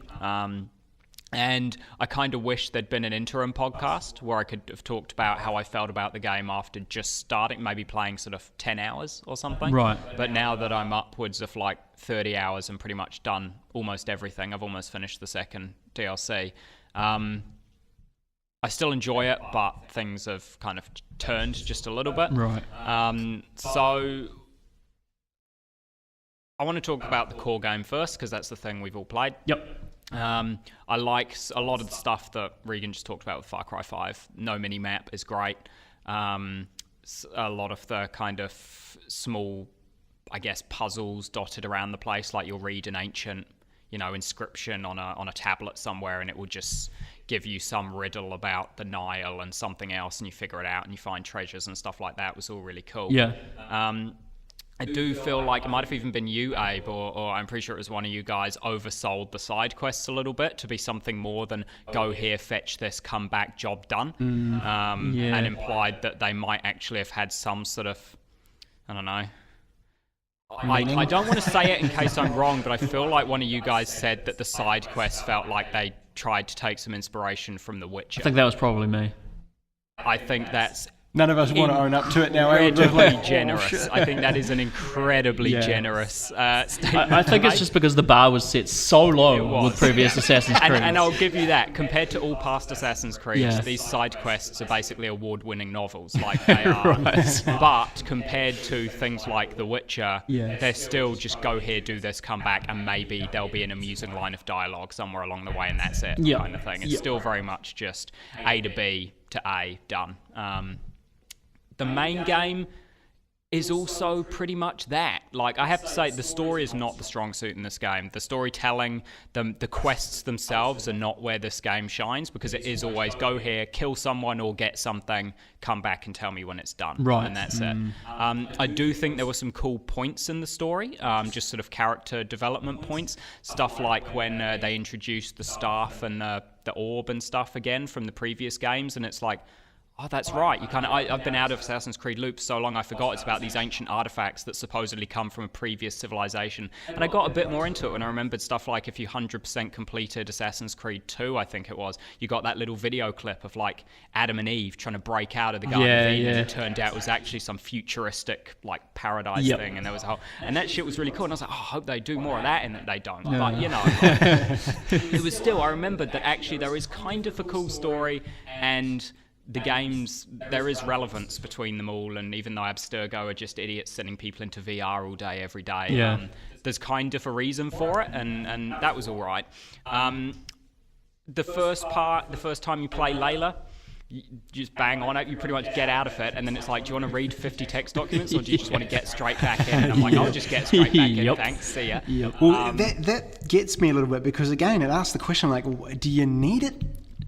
And I kind of wish there'd been an interim podcast where I could have talked about how I felt about the game after just starting, maybe playing sort of 10 hours or something. Right. But now that I'm upwards of like 30 hours and pretty much done almost everything, I've almost finished the second DLC. I still enjoy it, but things have kind of turned just a little bit. Right. So I want to talk about the core game first, because that's the thing we've all played. Yep. I like a lot of the stuff that Regan just talked about with Far Cry 5. No mini-map is great. A lot of the kind of small, I guess, puzzles dotted around the place, like you'll read an ancient, inscription on a tablet somewhere, and it will just give you some riddle about the Nile and something else, and you figure it out and you find treasures and stuff like that. It was all really cool. Yeah. I do feel like it might have even been you, Abe, or I'm pretty sure it was one of you guys, oversold the side quests a little bit to be something more than go here, fetch this, come back, job done. And implied that they might actually have had some sort of, I don't know. I don't want to say it in case I'm wrong, but I feel like one of you guys said that the side quests felt like they tried to take some inspiration from The Witcher. I think that was probably me. I think that's None of us want to own up to it now. incredibly generous. I think that is an incredibly generous statement. I think it's just because the bar was set so low with previous Assassin's Creed. And I'll give you that. Compared to all past Assassin's Creed, these side quests are basically award-winning novels, like they are. Right. But compared to things like The Witcher, they're still just go here, do this, come back, and maybe there'll be an amusing line of dialogue somewhere along the way, and that's it, kind of thing. It's still very much just A to B to A, done. The main game is also pretty much that. Like, I have to say, the story is not the strong suit in this game. The storytelling, the quests themselves are not where this game shines, because it is always go here, kill someone or get something, come back and tell me when it's done. Right. And that's it. I do think there were some cool points in the story, just sort of character development points. Stuff like when they introduced the staff and the orb and stuff again from the previous games, and it's like, oh, that's right. I've been out of Assassin's Creed loops so long I forgot it's about these ancient artifacts that supposedly come from a previous civilization. And I got a bit more into it when I remembered stuff like if you 100% completed Assassin's Creed 2, I think it was, you got that little video clip of like Adam and Eve trying to break out of the Garden of Eden, and it turned out it was actually some futuristic like paradise thing, and there was a whole, and that shit was really cool. And I was like, oh, I hope they do more of that, and that they don't. But it was still, I remembered that actually there is kind of a cool story, and the games, there is relevance between them all, and even though Abstergo are just idiots sending people into VR all day, every day, there's kind of a reason for it, and that was all right. The first time you play Layla, you just bang on it, you pretty much get out of it, and then it's like, do you want to read 50 text documents, or do you just want to get straight back in? And I'm like, I'll just get straight back in, thanks, see ya. Well, that gets me a little bit, because again, it asks the question, like, do you need it?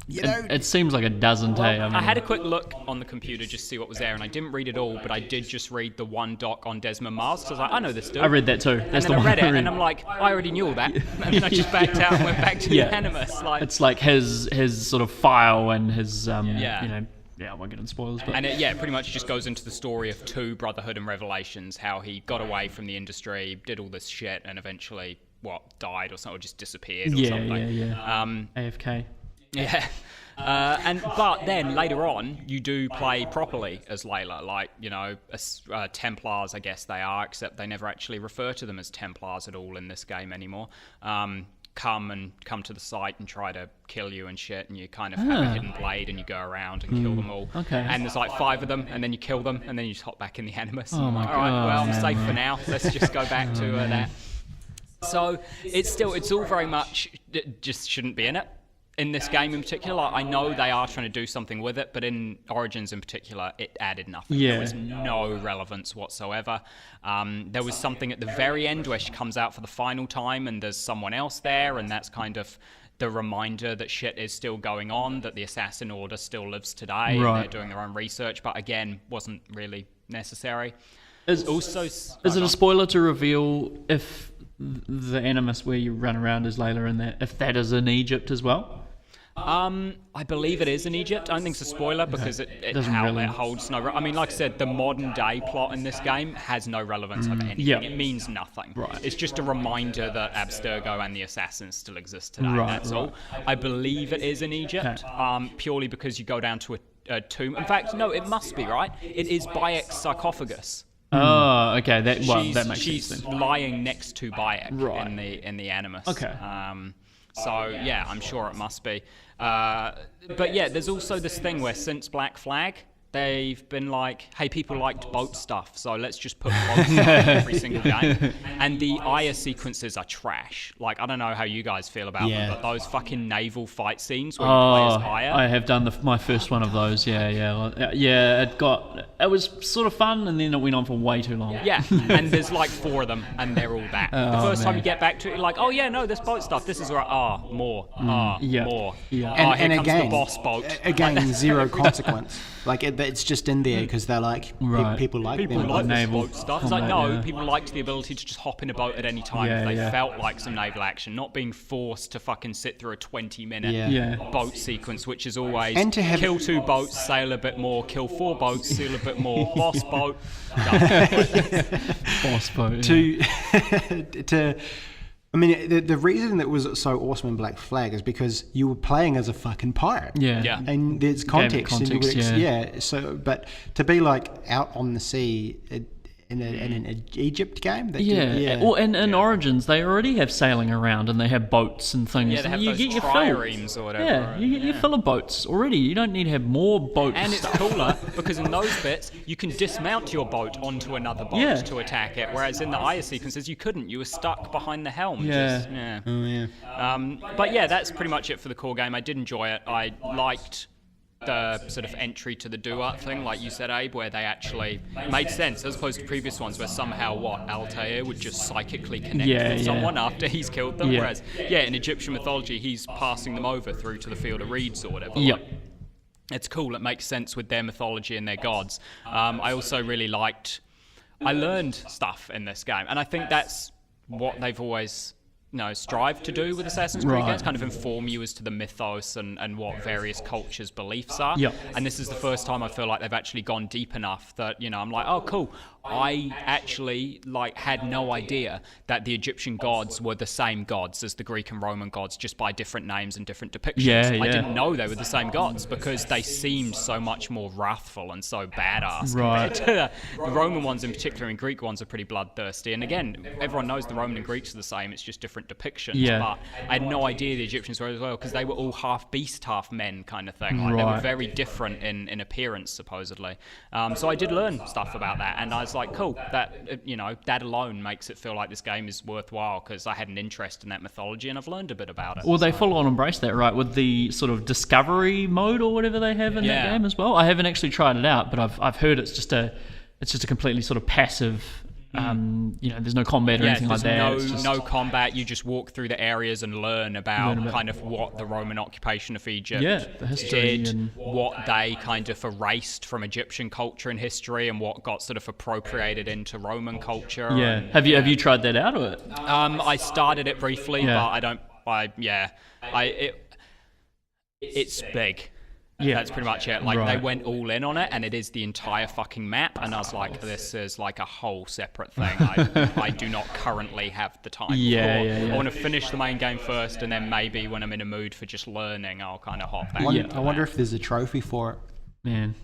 It seems like it doesn't. I had a quick look on the computer just to see what was there, and I didn't read it all, but I did just read the one doc on Desmond Miles, because I was like, I know this dude. I read that too. That's and then I read it, and I'm like, I already knew all that. And then I just backed out and went back to the Animus. Like, it's like his sort of file and his, I won't get into spoilers. But. And it pretty much just goes into the story of 2, Brotherhood and Revelations, how he got away from the industry, did all this shit, and eventually, died or something, or just disappeared or something. AFK. Yeah. But then later on, you do play properly as Layla, like, Templars, I guess they are, except they never actually refer to them as Templars at all in this game anymore. Come to the site and try to kill you and shit, and you kind of have a hidden blade and you go around and kill them all. Okay. And there's like 5 of them, and then you kill them, and then you just hop back in the Animus. Oh my all right, God, well, I'm man. safe for now. Let's just go back to that. So it's all very much, it just shouldn't be in it. in this game in particular, I know they are trying to do something with it, but in Origins in particular, it added nothing. Yeah. There was no relevance whatsoever. There was something at the very end where she comes out for the final time and there's someone else there, and that's kind of the reminder that shit is still going on, that the Assassin Order still lives today, and they're doing their own research, but again, wasn't really necessary. Is it a spoiler to reveal if the Animus where you run around as Layla in there, if that is in Egypt as well? I believe it is in Egypt. I don't think it's a spoiler because it holds no... I mean, like I said, the modern day plot in this game has no relevance over anything. Yeah. It means nothing. Right. It's just a reminder that Abstergo and the Assassins still exist today. That's all. I believe it is in Egypt, purely because you go down to a tomb. In fact, no, it must be, right? It is Bayek's sarcophagus. Oh, okay. That makes sense. She's lying next to Bayek in the Animus. Okay. So yeah, I'm sure it must be. But yeah, there's also this thing where since Black Flag, they've been like, hey, people liked boat stuff, so let's just put boat stuff in every single game. And the Aya sequences are trash. Like, I don't know how you guys feel about them, but those fucking naval fight scenes where you play as Aya. I have done my first one of those, yeah. It was sort of fun, and then it went on for way too long. Yeah, and there's like 4 of them, and they're all that. The first time you get back to it, you're like, oh yeah, no, this boat stuff, this is where, more. Yeah. Here And comes again, the boss boat. Again, zero consequence. Like, it's just in there because they're like, people like People them. like this naval boat stuff. It's combat, like, no, people liked the ability to just hop in a boat at any time if they felt like some naval action, not being forced to fucking sit through a 20-minute boat sequence, which is always And to have kill 2 boats, sail a bit more, kill 4 boats, sail a bit more, boss boat. Boss boat. To I mean, the reason that was so awesome in Black Flag is because you were playing as a fucking pirate. Yeah. And there's context. Context, So, but to be like out on the sea in an Egypt game. Well, and in Origins, they already have sailing around and they have boats and things. Yeah, they have you those get your triremes or whatever. Yeah, you get your fill of boats already. You don't need to have more boats. And it's cooler because in those bits, you can dismount your boat onto another boat to attack it, whereas in the Aya sequences, you couldn't. You were stuck behind the helm. But yeah, that's pretty much it for the core game. I did enjoy it. I liked the sort of entry to the Duat thing, like you said, Abe, where they actually made sense as opposed to previous ones where somehow Altair would just psychically connect with someone after he's killed them, whereas in Egyptian mythology he's passing them over through to the field of reeds or whatever. It's cool, it makes sense with their mythology and their gods. I also really I learned stuff in this game, and I think that's what they've always strive to do with Assassin's Creed games, kind of inform you as to the mythos and what various cultures' beliefs are. And this is the first time I feel like they've actually gone deep enough that, I'm like, oh, cool. I actually had no idea that the Egyptian gods were the same gods as the Greek and Roman gods, just by different names and different depictions. I didn't know they were the same gods because they seemed so much more wrathful and so badass compared to the Roman ones in particular, and Greek ones are pretty bloodthirsty. And again, everyone knows the Roman and Greeks are the same, it's just different depictions. But I had no idea the Egyptians were as well, because they were all half beast, half men kind of thing. They were very different in appearance, supposedly. So I did learn stuff about that, and I was like, cool, that that alone makes it feel like this game is worthwhile, because I had an interest in that mythology and I've learned a bit about it. Well, they full on embrace that, right, with the sort of discovery mode or whatever they have in that game as well. I haven't actually tried it out, but I've heard it's just a completely sort of passive. There's no combat or anything like that. No combat. You just walk through the areas and learn about kind of what the Roman occupation of Egypt the history did, and what they kind of erased from Egyptian culture and history, and what got sort of appropriated into Roman culture. Have you tried that out or? I started it briefly, but I don't. It's big. That's pretty much it. They went all in on it, and it is the entire fucking map. And I was like, this is like a whole separate thing. I do not currently have the time for. I want to finish the main game first, and then maybe when I'm in a mood for just learning, I'll kind of hop back. I wonder if there's a trophy for it. Man.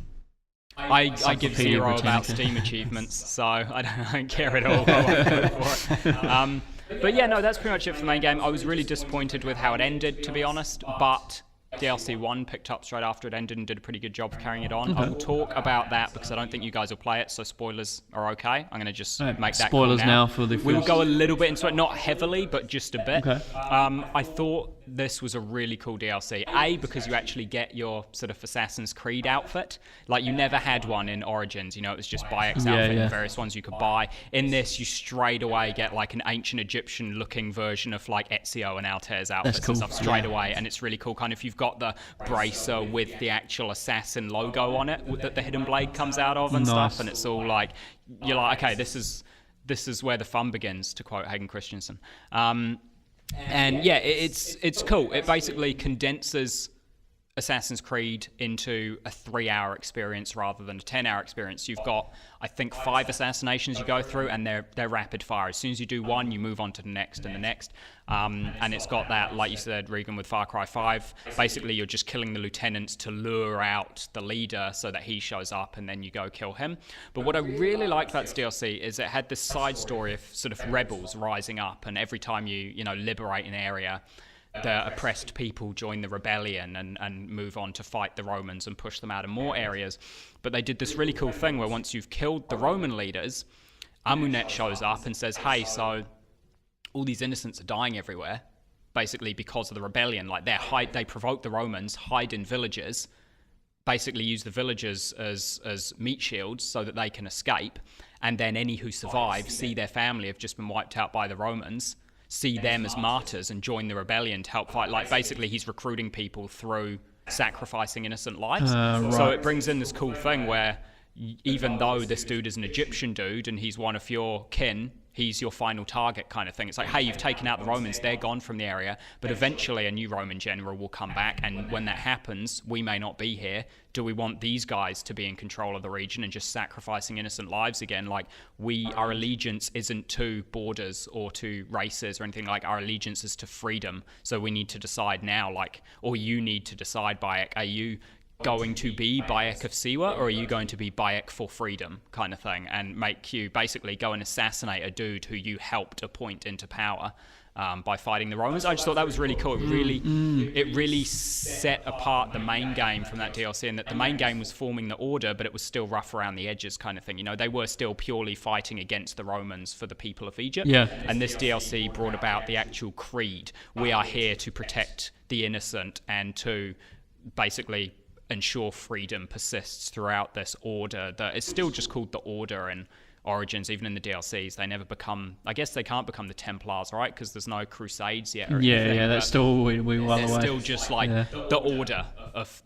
I give zero about Steam achievements, so I don't care at all. I won't go for it. But yeah, no, that's pretty much it for the main game. I was really disappointed with how it ended, to be honest, but DLC 1 picked up straight after it ended and did a pretty good job of carrying it on. I will talk about that because I don't think you guys will play it, so spoilers are okay. I'm going to just make that spoilers call now for the We will go a little bit into it, not heavily, but just a bit. I thought this was a really cool DLC. A, because you actually get your sort of Assassin's Creed outfit. Like, you never had one in Origins, you know, it was just Bayek's outfit and various ones you could buy. In this, you straight away get like an ancient Egyptian looking version of like Ezio and Altair's outfits and stuff straight away, and it's really cool. Kind of, you've got the bracer with the actual assassin logo on it that the hidden blade comes out of and stuff, and it's all like, you're like, okay, this is where the fun begins, to quote Hayden Christensen. And yeah, it's cool. It basically condenses Assassin's Creed into a 3-hour experience rather than a 10-hour experience. You've got, I think, 5 assassinations you go through, and they're rapid fire. As soon as you do one, you move on to the next and the next. And it's got that, like you said, Regan, with Far Cry 5. Basically, you're just killing the lieutenants to lure out the leader so that he shows up, and then you go kill him. But what I really liked about this DLC is it had this side story of sort of rebels rising up, and every time you liberate an area, the oppressed people join the rebellion and move on to fight the Romans and push them out of more areas. But they did this really cool thing where once you've killed the Roman leaders, Amunet shows up and says, hey, so all these innocents are dying everywhere, basically because of the rebellion. Like, they provoke the Romans, hide in villages, basically use the villagers as meat shields so that they can escape, and then any who survive see their family have just been wiped out by the Romans, see them as martyrs and join the rebellion to help fight. Like, basically he's recruiting people through sacrificing innocent lives. So it brings in this cool thing where even though this dude is an Egyptian dude and he's one of your kin, he's your final target kind of thing. It's like, hey, you've taken out the Romans, they're gone from the area, but eventually a new Roman general will come back, and when that happens, we may not be here. Do we want these guys to be in control of the region and just sacrificing innocent lives again? Like, our allegiance isn't to borders or to races or anything. Like, our allegiance is to freedom. So we need to decide now, like, or you need to decide, Bayek, are you going to be Bayek of Siwa, or are you going to be Bayek for freedom kind of thing, and make you basically go and assassinate a dude who you helped appoint into power by fighting the Romans? I just thought that was really cool. It really set apart the main game from that DLC, and that the main game was forming the order, but it was still rough around the edges kind of thing. You know, they were still purely fighting against the Romans for the people of Egypt. Yeah. And this DLC brought about the actual creed. We are here to protect the innocent and to basically ensure freedom persists throughout this order. That it's still just called the Order in Origins. Even in the DLCs, they never become, I guess they can't become the Templars, right? Because there's no Crusades yet. That's still we well away. It's still just like the Order of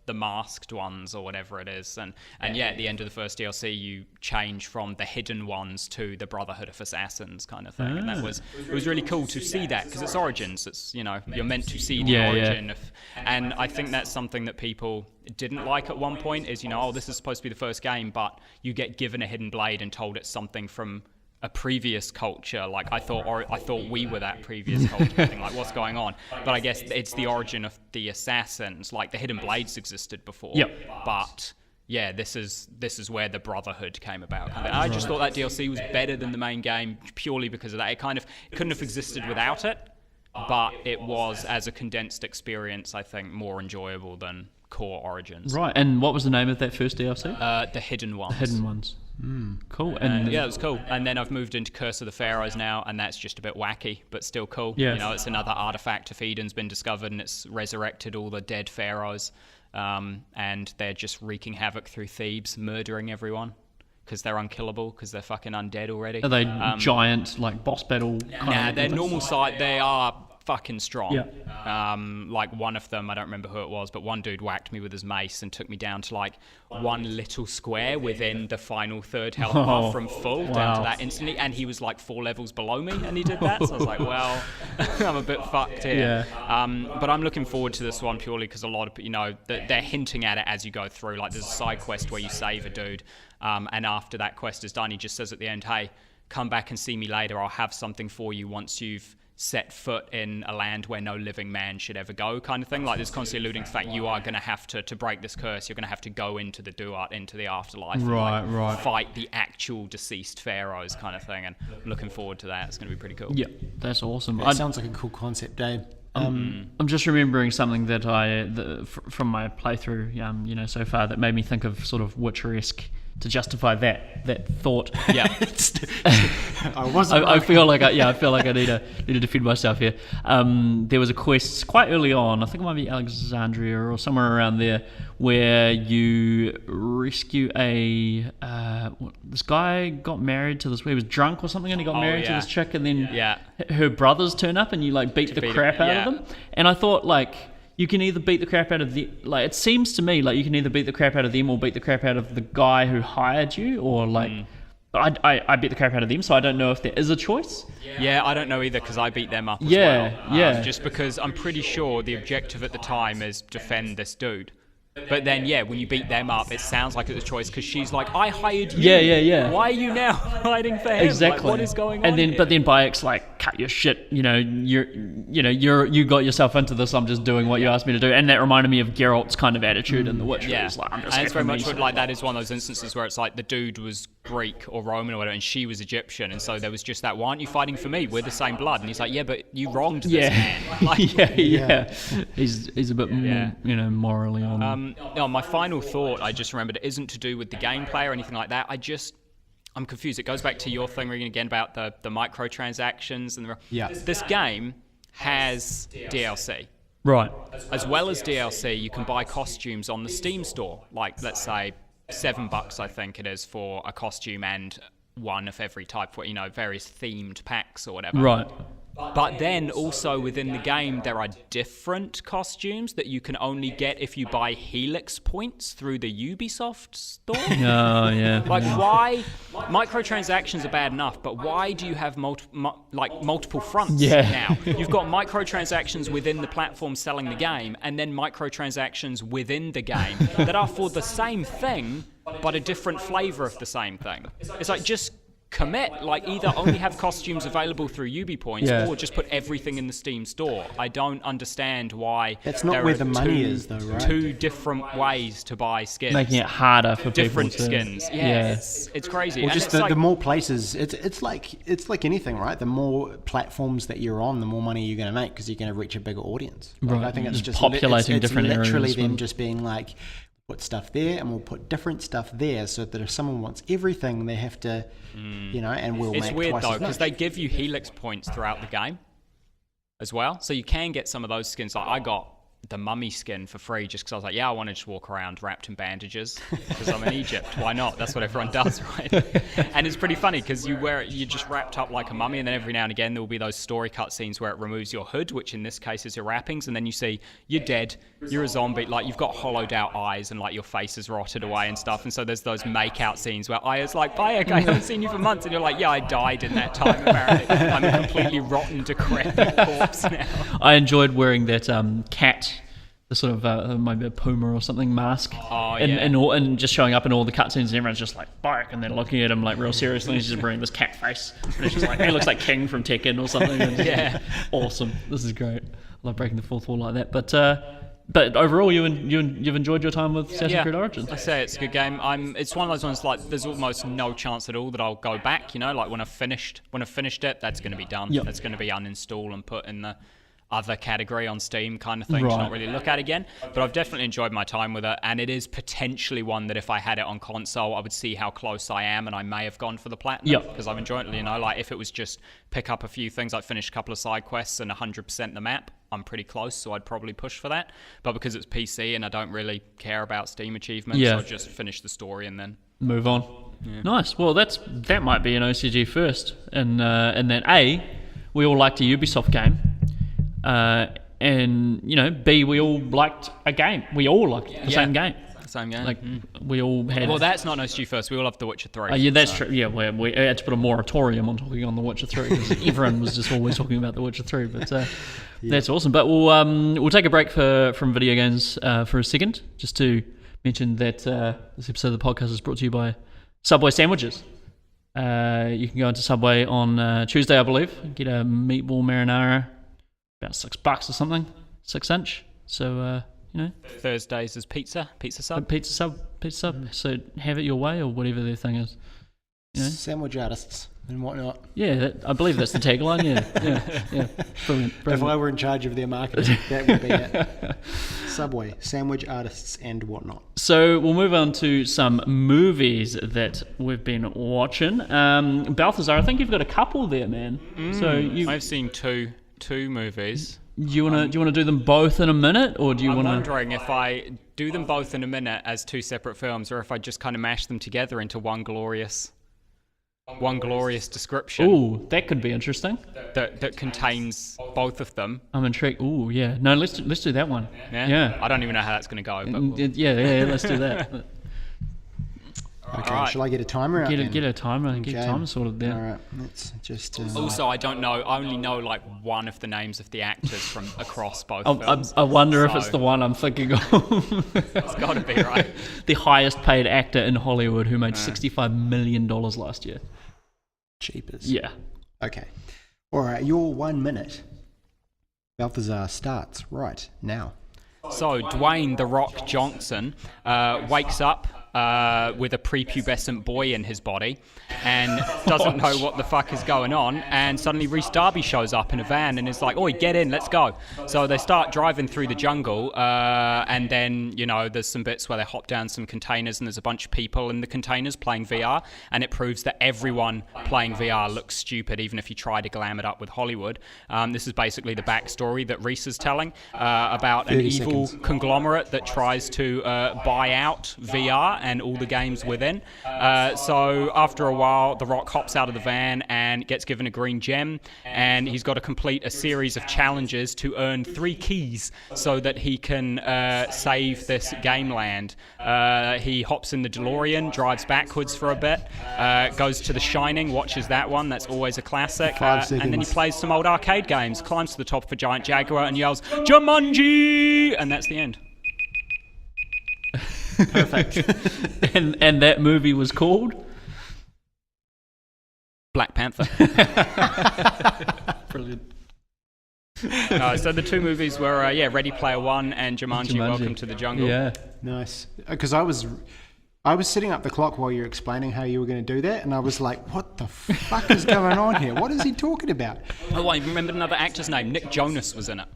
the masked ones or whatever it is. And at the end of the first DLC, you change from the Hidden Ones to the Brotherhood of Assassins kind of thing. And it was really cool to see that, because it's Origins. It's, you're meant to see the origin of, and I think that's something that people didn't like at one point is, this is supposed to be the first game, but you get given a hidden blade and told it's something from a previous culture. Like, I thought we were that previous culture. I think, like, what's going on? But I guess it's the origin of the assassins. Like, the hidden blades existed before. But this is where the Brotherhood came about. And I just thought that DLC was better than the main game purely because of that. It couldn't have existed without it, but it was, as a condensed experience, I think, more enjoyable than core Origins. Right. And what was the name of that first DLC? The Hidden Ones. The Hidden Ones. Cool. And it was cool. And then I've moved into Curse of the Pharaohs now, and that's just a bit wacky, but still cool. Yeah. It's another artifact of Eden's been discovered, and it's resurrected all the dead pharaohs, and they're just wreaking havoc through Thebes, murdering everyone because they're unkillable, because they're fucking undead already. Are they giant, like, boss battle kind of they're normal size. They are fucking strong. Like, one of them, I don't remember who it was, but one dude whacked me with his mace and took me down to like one little square within the final third health bar from full, down to that instantly, and he was like 4 levels below me, and he did that. So I was like, well, I'm a bit fucked here. But I'm looking forward to this one purely because a lot of they're hinting at it as you go through. Like, there's a side quest where you save a dude, and after that quest is done, he just says at the end, hey, come back and see me later. I'll have something for you once you've set foot in a land where no living man should ever go, kind of thing. Like, there's constantly alluding to the fact you are going to have to break this curse, you're going to have to go into the Duat, into the afterlife, and fight the actual deceased pharaohs kind of thing. And I'm looking forward to that. It's going to be pretty cool. Yeah, that's awesome. It sounds like a cool concept, Dave. I'm just remembering something that from my playthrough, so far, that made me think of sort of Witcher-esque to justify that thought. Yeah. I feel like I need to defend myself here. There was a quest quite early on, I think it might be Alexandria or somewhere around there, where you rescue this guy got married to this. He was drunk or something, and he got married to this chick, and then her brothers turn up, and you like beat the crap out of them. And I thought like, you can either beat the crap out of like, it seems to me like you can either beat the crap out of them or beat the crap out of the guy who hired you, or like, I beat the crap out of them, so I don't know if there is a choice. Yeah, I don't know either, because I beat them up as well. Just because I'm pretty sure the objective at the time is defend this dude. But then, when you beat them up, it sounds like it's a choice, because she's like, I hired you. Yeah. Why are you now hiding for him? Exactly. Like, what is going on? And then, here? but then Bayek's like, cut your shit. You got yourself into this. I'm just doing what you asked me to do. And that reminded me of Geralt's kind of attitude in The Witcher. Yeah, It's like, I'm just and it's very much me. like that is one of those instances where it's like the dude was Greek or Roman or whatever, and she was Egyptian, and so there was just that. Why aren't you fighting for me? We're the same blood. And he's like, yeah, but you wronged this man. Like, He's a bit more, morally on. No, my final thought, I just remembered, it isn't to do with the gameplay or anything like that. I'm confused. It goes back to your thing, Regan, again about the microtransactions and this game has DLC. Right. As well as DLC, you can buy costumes on the Steam store. Like, let's say $7, I think it is, for a costume and one of every type, for various themed packs or whatever. Right. But then also within the game, there are different costumes that you can only get if you buy Helix points through the Ubisoft store. Oh, yeah. Like, why? Microtransactions are bad enough, but why do you have multiple fronts now? You've got microtransactions within the platform selling the game, and then microtransactions within the game that are for the same thing, but a different flavor of the same thing. It's like, just commit, like, either only have costumes available through Ubi points or just put everything in the Steam store. I don't understand why that's not where the money is, though, right? Two different ways to buy skins, making it harder for different people to... skins. It's crazy. Well, and just the more places, it's like anything, right? The more platforms that you're on, the more money you're going to make, because you're going to reach a bigger audience. Like, Right. I think it's just populating it's different areas. literally them just being like, put stuff there, and we'll put different stuff there, so that if someone wants everything, they have to, and we'll It's make weird twice though, as because much. they give you Helix points throughout the game as well, so you can get some of those skins. Like, I got the mummy skin for free just because I was like, I want to just walk around wrapped in bandages because I'm in Egypt. Why not? That's what everyone does, right? And it's pretty funny because you're just wrapped up like a mummy, and then every now and again there will be those story cutscenes where it removes your hood, which in this case is your wrappings, and then you see you're dead, you're a zombie, like you've got hollowed out eyes and like your face is rotted away and stuff. And so there's those make out scenes where Aya's like, Bayek, I haven't seen you for months, and you're like, I died in that time apparently. I'm a completely rotten, decrepit corpse now. I enjoyed wearing that cat, the sort of maybe a puma or something mask, and just showing up in all the cutscenes, and everyone's just like Bayek, and they're looking at him like real seriously, and he's just wearing this cat face, and it's just like, he looks like King from Tekken or something. And it's like, awesome. This is great. I love breaking the fourth wall like that. But overall, you've enjoyed your time with Assassin's Creed Origins. I say it's a good game. It's one of those ones like there's almost no chance at all that I'll go back. Like when I've finished it, that's going to be done. Yep. That's going to be uninstalled and put in the other category on Steam kind of thing to not really look at again. But I've definitely enjoyed my time with it, and it is potentially one that if I had it on console, I would see how close I am, and I may have gone for the platinum because I've enjoyed it. Like if it was just pick up a few things, like finish a couple of side quests and 100% the map, I'm pretty close, so I'd probably push for that. But because it's PC and I don't really care about Steam achievements, I'll just finish the story and then move on. Nice. Well, that might be an OCG first, and that we all liked a Ubisoft game. And B, we all liked a game. We all liked the same game. Same game. Like we all had. Well, that's not OCG first. We all have The Witcher 3. That's true. Yeah, we had to put a moratorium on talking on The Witcher 3 because everyone was just always talking about The Witcher 3. But that's awesome. But we'll take a break from video games for a second, just to mention that this episode of the podcast is brought to you by Subway sandwiches. You can go into Subway on Tuesday, I believe, and get a meatball marinara. About $6 or something, 6-inch. So Thursdays is pizza sub. Pizza sub. So have it your way, or whatever their thing is. Sandwich artists and whatnot. Yeah, I believe that's the tagline. Yeah. Brilliant. If I were in charge of their marketing, that would be it. Subway, sandwich artists and whatnot. So we'll move on to some movies that we've been watching. Balthazar, I think you've got a couple there, man. So I've seen two movies. Do you wanna do them both in a minute, or do you I'm wanna? wondering if I do them both in a minute as two separate films, or if I just kind of mash them together into one glorious description. Ooh, that could be interesting. That contains both of them. I'm intrigued. Ooh, yeah. No, let's do that one. Yeah. I don't even know how that's going to go. But Yeah. Let's do that. Okay, right. shall I get a timer out then? Get a timer. Get a timer sorted there. All right, let's just... Also, I don't know. I only know like one of the names of the actors from across both films. I wonder if it's the one I'm thinking of. It's got to be, right? The highest paid actor in Hollywood who made $65 million last year. Cheapers. Yeah. Okay. All right, your 1 minute. Balthazar starts right now. So, Dwayne "The Rock" Johnson wakes up with a prepubescent boy in his body and doesn't know what the fuck is going on, and suddenly Rhys Darby shows up in a van and is like, "Oi, get in, let's go." So they start driving through the jungle, and then, you know, there's some bits where they hop down some containers and there's a bunch of people in the containers playing VR, and it proves that everyone playing VR looks stupid even if you try to glam it up with Hollywood. This is basically the backstory that Rhys is telling about an evil conglomerate that tries to buy out VR and all the games within. So after a while, The Rock hops out of the van and gets given a green gem, and he's got to complete a series of challenges to earn 3 keys so that he can save this game land. He hops in the DeLorean, drives backwards for a bit, goes to The Shining, watches that one, that's always a classic, and then he plays some old arcade games, climbs to the top of a giant Jaguar and yells, "Jumanji!" And that's the end. Perfect. and that movie was called Black Panther. Brilliant. So the two movies were Ready Player One and Jumanji. Welcome to the Jungle. Yeah. Nice. Because I was setting up the clock while you were explaining how you were going to do that, and I was like, what the fuck is going on here? What is he talking about? Oh, I remembered another actor's name. Nick Jonas was in it.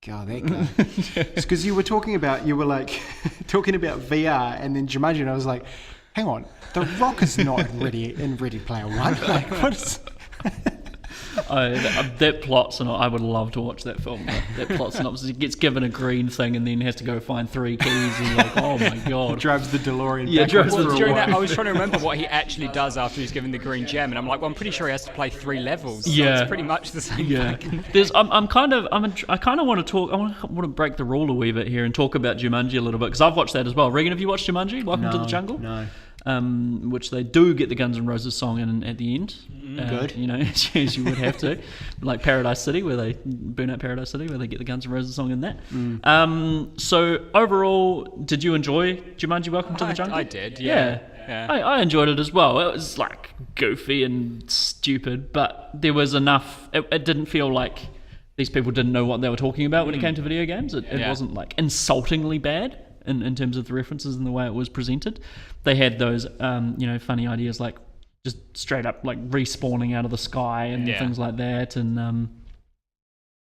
God, that guy. It's because you were talking about VR and then Jumanji, and I was like, hang on, The Rock is not in Ready Player One. Like, what is... That plot synopsis, I would love to watch that film. That plot synopsis, he gets given a green thing and then has to go find 3 keys, and like, oh my god. Drives the DeLorean backwards for a During while. that, I was trying to remember what he actually does after he's given the green gem, and I'm like, well, I'm pretty sure he has to play 3 levels. So Yeah. it's pretty much the same thing. I kind of want to talk. I want to break the rule a wee bit here and talk about Jumanji a little bit, because I've watched that as well. Regan, have you watched Jumanji? Welcome to the Jungle. No. Which they do get the Guns N' Roses song in at the end. Good. You know, as you would have to. Like Paradise City, where they burn out Paradise City, where they get the Guns N' Roses song in that. So overall, did you enjoy Jumanji Welcome to the Jungle? I did, yeah. I enjoyed it as well. It was like goofy and stupid, but there was enough. It didn't feel like these people didn't know what they were talking about when it came to video games. It wasn't like insultingly bad in terms of the references and the way it was presented. They had those funny ideas like just straight up like respawning out of the sky and things like that. And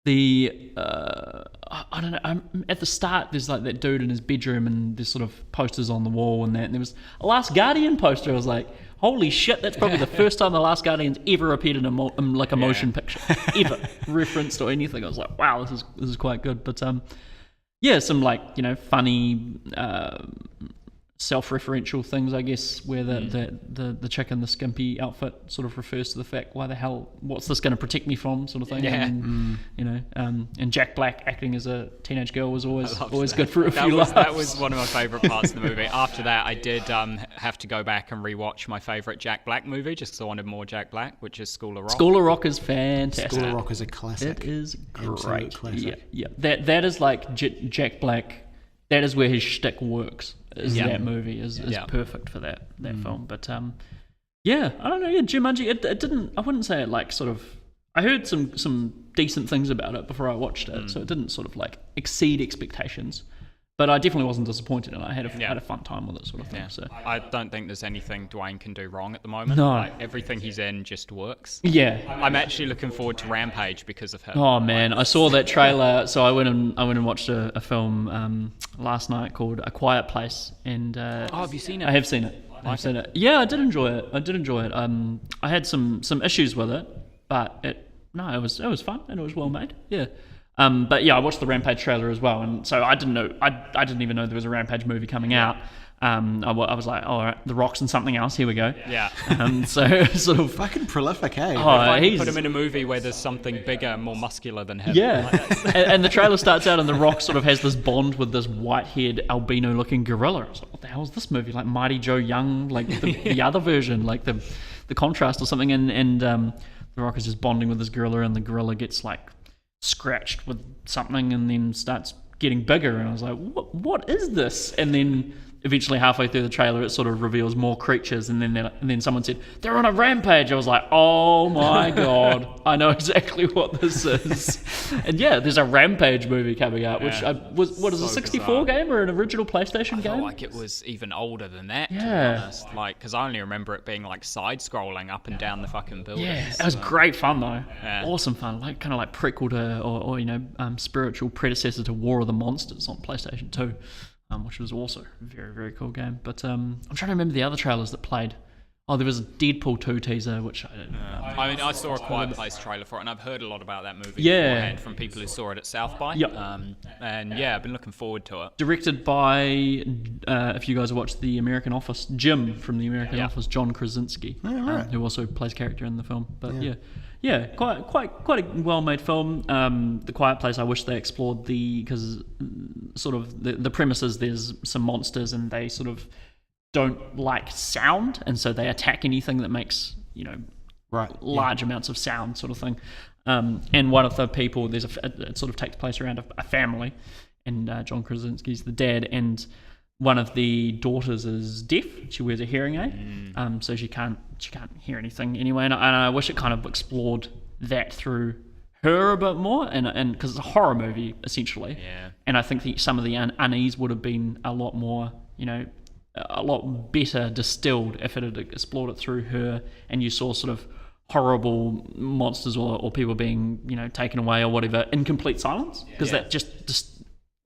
I don't know, at the start there's like that dude in his bedroom and there's sort of posters on the wall and that, and there was a Last Guardian poster. I was like, holy shit, that's probably the first time the Last Guardian's ever appeared in a motion picture ever referenced or anything. I was like, wow, this is quite good. But some funny self-referential things, I guess, where the chick in the skimpy outfit sort of refers to the fact, why the hell, what's this going to protect me from, sort of thing. And Jack Black acting as a teenage girl was always good for a few laughs. That was one of my favourite parts of the movie. After that, I did have to go back and rewatch my favourite Jack Black movie, just because I wanted more Jack Black, which is School of Rock. School of Rock is fantastic. School of Rock is a classic. It is Absolute great. classic. Yeah. That is like Jack Black. That is where his shtick works. That movie is perfect for that film. But I don't know. Yeah, Jumanji. It didn't. I wouldn't say it like sort of. I heard some decent things about it before I watched it, so it didn't sort of like exceed expectations. But I definitely wasn't disappointed, and I had Yeah. had a fun time with it, sort of thing. Yeah. So I don't think there's anything Dwayne can do wrong at the moment. No. Like, everything he's in just works. yeah. I'm actually looking forward to Rampage because of him. Oh man, I saw that trailer. So I went and watched a film last night called A Quiet Place, and Have you seen it? I have seen it. I've seen it. Yeah, I did enjoy it. I had some issues with it, but it was fun and it was well made. Yeah. But yeah, I watched the Rampage trailer as well, and so I didn't know. I didn't even know there was a Rampage movie coming out. I was like, oh, all right, The Rock's and something else. Here we go. Yeah. So sort of. Fucking prolific, eh? Oh, If I he's put him in a movie where there's something bigger, more muscular than him. yeah, and the trailer starts out, and The Rock sort of has this bond with this white-haired albino-looking gorilla. I was like, what the hell is this movie? Like Mighty Joe Young, like the other version, like the contrast or something. And The Rock is just bonding with this gorilla, and the gorilla gets like scratched with something, and then starts getting bigger. And I was like, what is this? And then eventually, halfway through the trailer, it sort of reveals more creatures, and then someone said they're on a rampage. I was like, oh my god, I know exactly what this is. And yeah, there's a Rampage movie coming out, which what is a 64 bizarre. game or an original PlayStation I felt game? like it was even older than that, to be Yeah. honest. Like, because I only remember it being like side-scrolling up and down the fucking buildings. Yeah, it was great fun though. Yeah. Awesome fun, like kind of like prequel to or spiritual predecessor to War of the Monsters on PlayStation 2. Which was also a very, very cool game. But I'm trying to remember the other trailers that played. Oh, there was a Deadpool 2 teaser, which I don't know. I mean, I saw a Quiet Place trailer for it, and I've heard a lot about that movie Yeah. beforehand from people who saw it at South by. Yep. And yeah, I've been looking forward to it. Directed by, if you guys have watched The American Office, Jim from The American Yeah. Office, John Krasinski, right. who also plays character in the film. But yeah, quite a well-made film. The Quiet Place, I wish they explored because sort of the premise is there's some monsters and they sort of don't like sound, and so they attack anything that makes large amounts of sound, sort of thing. And one of the people, it sort of takes place around a family, and John Krasinski's the dad, and one of the daughters is deaf. She wears a hearing aid, so she can't hear anything anyway. And I wish it kind of explored that through her a bit more, and because it's a horror movie essentially. Yeah. And I think some of the unease would have been a lot more, a lot better distilled if it had explored it through her, and you saw sort of horrible monsters or people being taken away or whatever in complete silence, because that just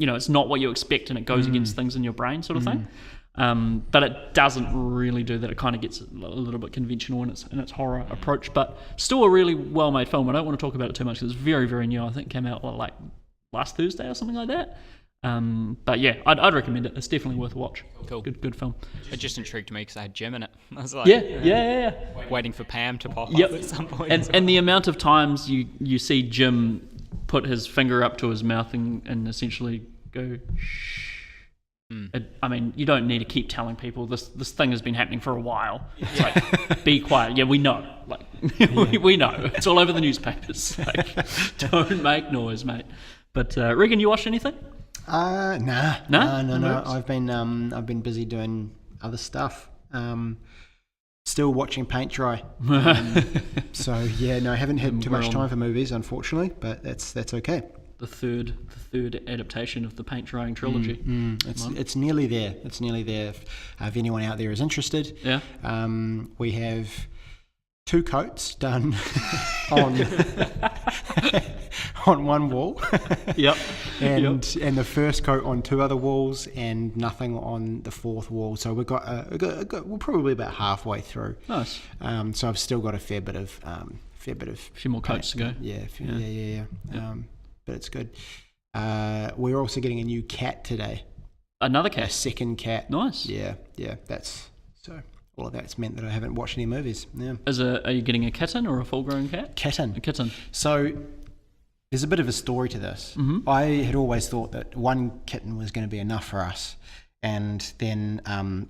it's not what you expect, and it goes against things in your brain, sort of thing. But it doesn't really do that. It kind of gets a little bit conventional in its horror approach, but still a really well made film. I don't want to talk about it too much because it's very, very new. I think it came out like last Thursday or something like that. But yeah, I'd recommend it. It's definitely worth a watch. Cool. Good film. It just intrigued me because I had Jim in it. I was like, Yeah. waiting for Pam to pop Yep. up at some point. And the amount of times you see Jim put his finger up to his mouth and essentially go shh. I mean, you don't need to keep telling people this thing has been happening for a while. It's like, be quiet. Yeah, we know. Like, we know. It's all over the newspapers. Like, don't make noise, mate. But Regan, you watched anything? No. No? I've been busy doing other stuff. Still watching paint dry. So yeah, no, I haven't had too much time for movies, unfortunately, but that's okay. The third adaptation of the paint drying trilogy. It's nearly there. It's nearly there. If anyone out there is interested, Yeah. We have 2 coats done on on one wall. Yep. And the first coat on 2 other walls, and nothing on the 4th wall. So we're probably about halfway through. Nice. So I've still got a fair bit of A few more coats to go. Yeah. But it's good. We're also getting a new cat today. Another A cat. second cat. Nice. Yeah. That's so. All of that's meant that I haven't watched any movies. Yeah. Are you getting a kitten or a full-grown cat? Kitten. A kitten. So there's a bit of a story to this. I had always thought that 1 kitten was going to be enough for us. And then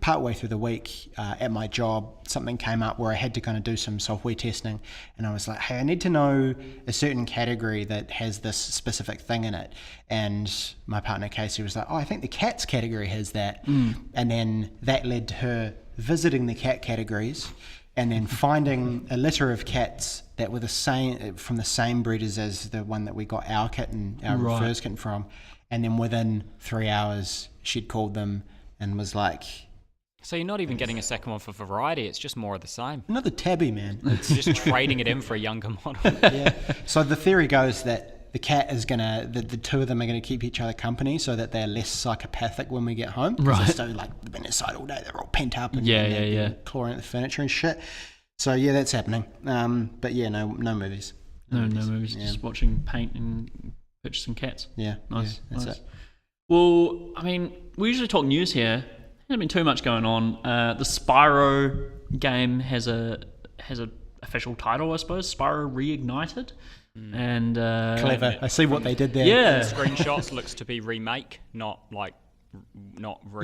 partway through the week at my job, something came up where I had to kind of do some software testing. And I was like, hey, I need to know a certain category that has this specific thing in it. And my partner, Casey, was like, oh, I think the cats category has that. And then that led to her visiting the cat categories and then finding a litter of cats that were from the same breeders as the one that we got our kitten, our Right. first kitten from. and then within 3 hours she'd called them and was like, So you're not even getting a second one for variety. It's just more of the same. another tabby, man. It's Just trading it in for a younger model. yeah. So the theory goes that the cat is the two of them are gonna keep each other company so that they're less psychopathic when we get home. Right. So like they've been inside all day, they're all pent up and Yeah. clawing at the furniture and shit. So yeah, that's happening. But yeah, no movies. No movies. Yeah. Just watching paint and purchasing cats. Yeah. Nice. Yeah, that's nice. it. Well, I mean, we usually talk news here. Hasn't been too much going on. The Spyro game has a official title, I suppose. Spyro Reignited. And Clever. I see what they did there. Yeah. Screenshots looks to be remake, not re.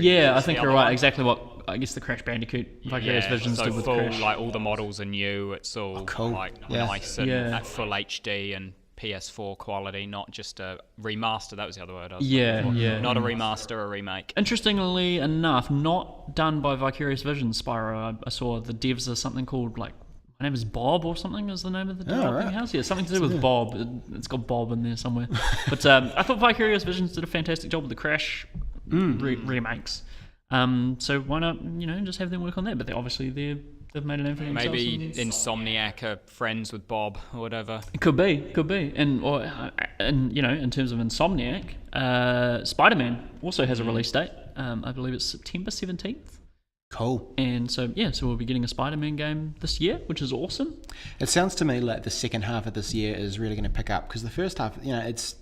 Yeah, I think you're right. Exactly what I guess the Crash Bandicoot Vicarious Visions so did with full, Crash. like all the models are new. It's all cool. like Yeah. nice and Yeah. at full HD and PS4 quality, not just a remaster. That was the other word I was Yeah, looking for. yeah. Not a remaster, a remake. Interestingly enough, not done by Vicarious Visions. Spyro. I saw the devs are something called like. My name is Bob or something is the name of the developing house. Yeah, something to do with Bob. It's got Bob in there somewhere. But I thought Vicarious Visions did a fantastic job with the Crash remakes. So why not, just have them work on that? But they've made a name for themselves. Maybe Insomniac are friends with Bob or whatever. It could be. And in terms of Insomniac, Spider-Man also has a release date. I believe it's September 17th. Cool. And so we'll be getting a Spider-Man game this year, which is awesome. It sounds to me like the second half of this year is really going to pick up because the first half, it's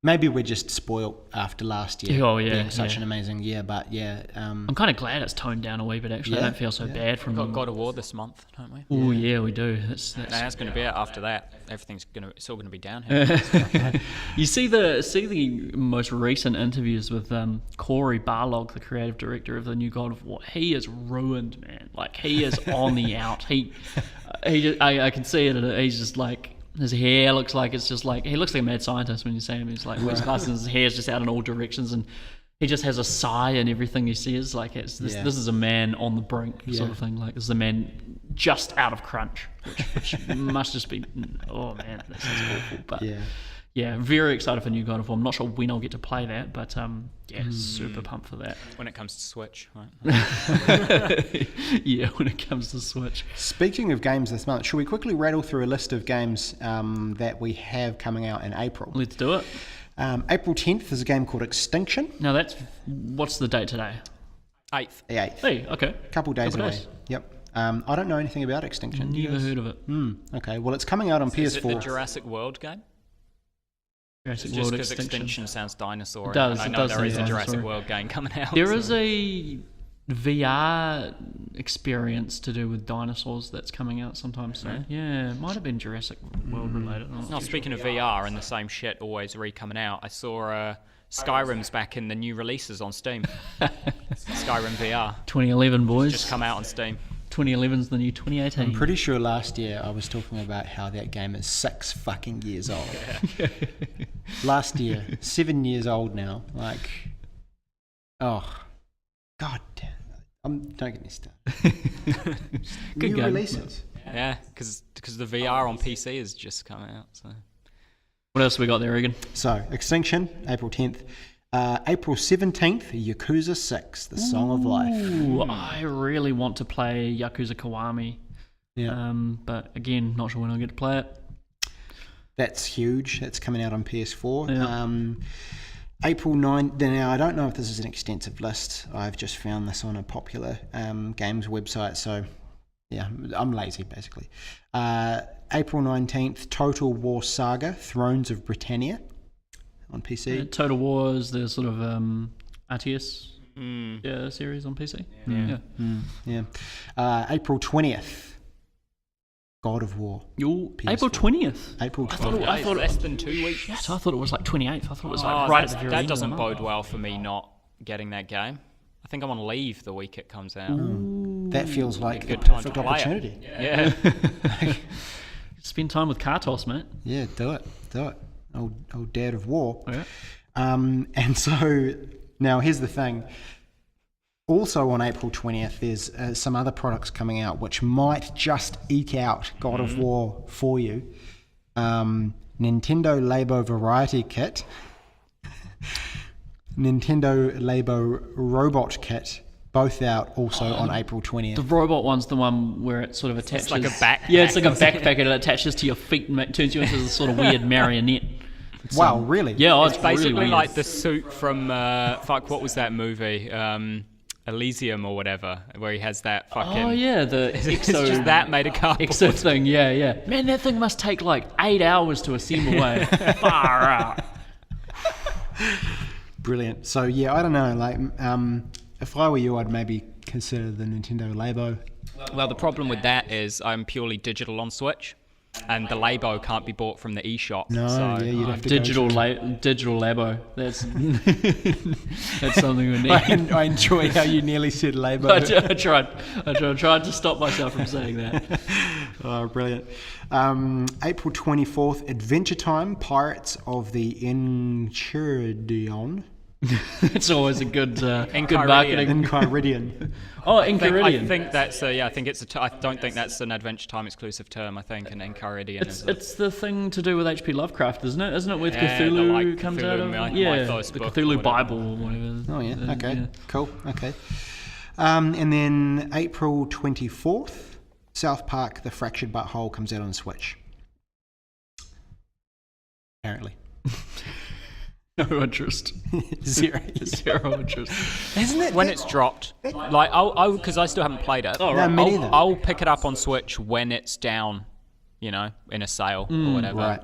maybe we're just spoiled after last year being such an amazing year. But I'm kind of glad it's toned down a wee bit. Actually, I don't feel so bad from. We've got God of War this month, don't we? Oh yeah, we do. That's going to be it. After that, it's all going to be downhill. You see the most recent interviews with Corey Barlog, the creative director of the new God of War. He is ruined, man. Like he is on the out. I can see it. He's just like. His hair looks like it's just like he looks like a mad scientist when you see him. He's like wears glasses and his hair's just out in all directions and he just has a sigh in everything he says. Like this is a man on the brink sort of thing. Like this is a man just out of crunch, which must just be man, that sounds awful. But yeah, very excited for new God of War. I'm not sure when I'll get to play that, but super pumped for that. When it comes to Switch, right? Yeah, when it comes to Switch. Speaking of games this month, should we quickly rattle through a list of games that we have coming out in April? Let's do it. April 10th is a game called Extinction. Now what's the date today? 8th. The 8th. Hey, okay. Couple days away. days. Yep. I don't know anything about Extinction. Never heard of it. Okay, well it's coming out on PS4. Is it the Jurassic World game? Jurassic Just World because Extinction. Extinction sounds dinosaur. It does, And it I know does there is say a dinosaur. Jurassic World game coming out. There is a VR experience to do with dinosaurs that's coming out sometime soon. Yeah, it might have been Jurassic World related. No, speaking of VR and the same shit always coming out, I saw Skyrim's back in the new releases on Steam. Skyrim VR 2011, boys. just come out on Steam. 2011's the new 2018. I'm pretty sure last year I was talking about how that game is 6 fucking years old. Last year, 7 years old now. Like, god damn. Don't get me started. Good New game. releases. Yeah, because the VR on PC is just coming out. So What else we got there, Regan? So, Extinction, April 10th. April 17th, Yakuza 6, The Song of Life. Ooh, I really want to play Yakuza Kiwami. Yeah. But again, not sure when I'll get to play it. That's huge. That's coming out on PS4. Yeah. April 9th. Now, I don't know if this is an extensive list. I've just found this on a popular games website. So, yeah, I'm lazy, basically. April 19th, Total War Saga, Thrones of Britannia on PC. Total War is the sort of RTS series on PC. Yeah. April 20th, God of War. PS4. April 20th. April 20th. I thought less than 2 weeks. So I thought it was like 28th. I thought it was like right at the very that end doesn't of the month. bode well for me not getting that game. I think I'm on leave the week it comes out. That feels like a Good time to perfect play it. opportunity. Yeah. Spend time with Kartos, mate. Yeah, do it. Old dad of war. Yeah. And so now here's the thing. Also on April 20th, there's some other products coming out which might just eke out God of War for you. Nintendo Labo Variety Kit, Nintendo Labo Robot Kit, both out also on April 20th. The robot one's the one where it sort of attaches. It's like a backpack. Yeah, it's like a backpack and it attaches to your feet and turns you into this sort of weird marionette. Wow, really? Yeah, It's basically really like weird. the suit from what was that movie? Elysium or whatever, where he has that fucking. Oh yeah, the It's exo. just that made of cardboard. exo thing. Yeah. Man, that thing must take like 8 hours to assemble. Far out. Brilliant. So yeah, I don't know. Like, if I were you, I'd maybe consider the Nintendo Labo. Well, the problem with that is I'm purely digital on Switch, and the Labo can't be bought from the eShop. No, so yeah, you'd have to Digital go digital labo. That's that's something we need. I enjoy how you nearly said Labo. I tried to stop myself from saying that. Oh, brilliant. April 24th, Adventure Time, Pirates of the Enchiridion. It's always a good good Enchiridion. marketing. Enchiridion. Oh, I Enchiridion. think that's I think it's I don't think that's an Adventure Time exclusive term. I think an Enchiridion is. It's the thing to do with H.P. Lovecraft, isn't it? Isn't it with Yeah, Cthulhu the, like, comes Cthulhu out of? mythos the book or Cthulhu whatever. Bible or whatever. Oh, yeah. Okay. Yeah. Cool. Okay. And then April 24th, South Park, The Fractured Butthole comes out on Switch. Apparently. No interest. Zero. Zero interest. Isn't it? When it's dropped, like I'll because I still haven't played it. Oh, No, right. me neither. I'll pick it up on Switch when it's down, in a sale or whatever. Right.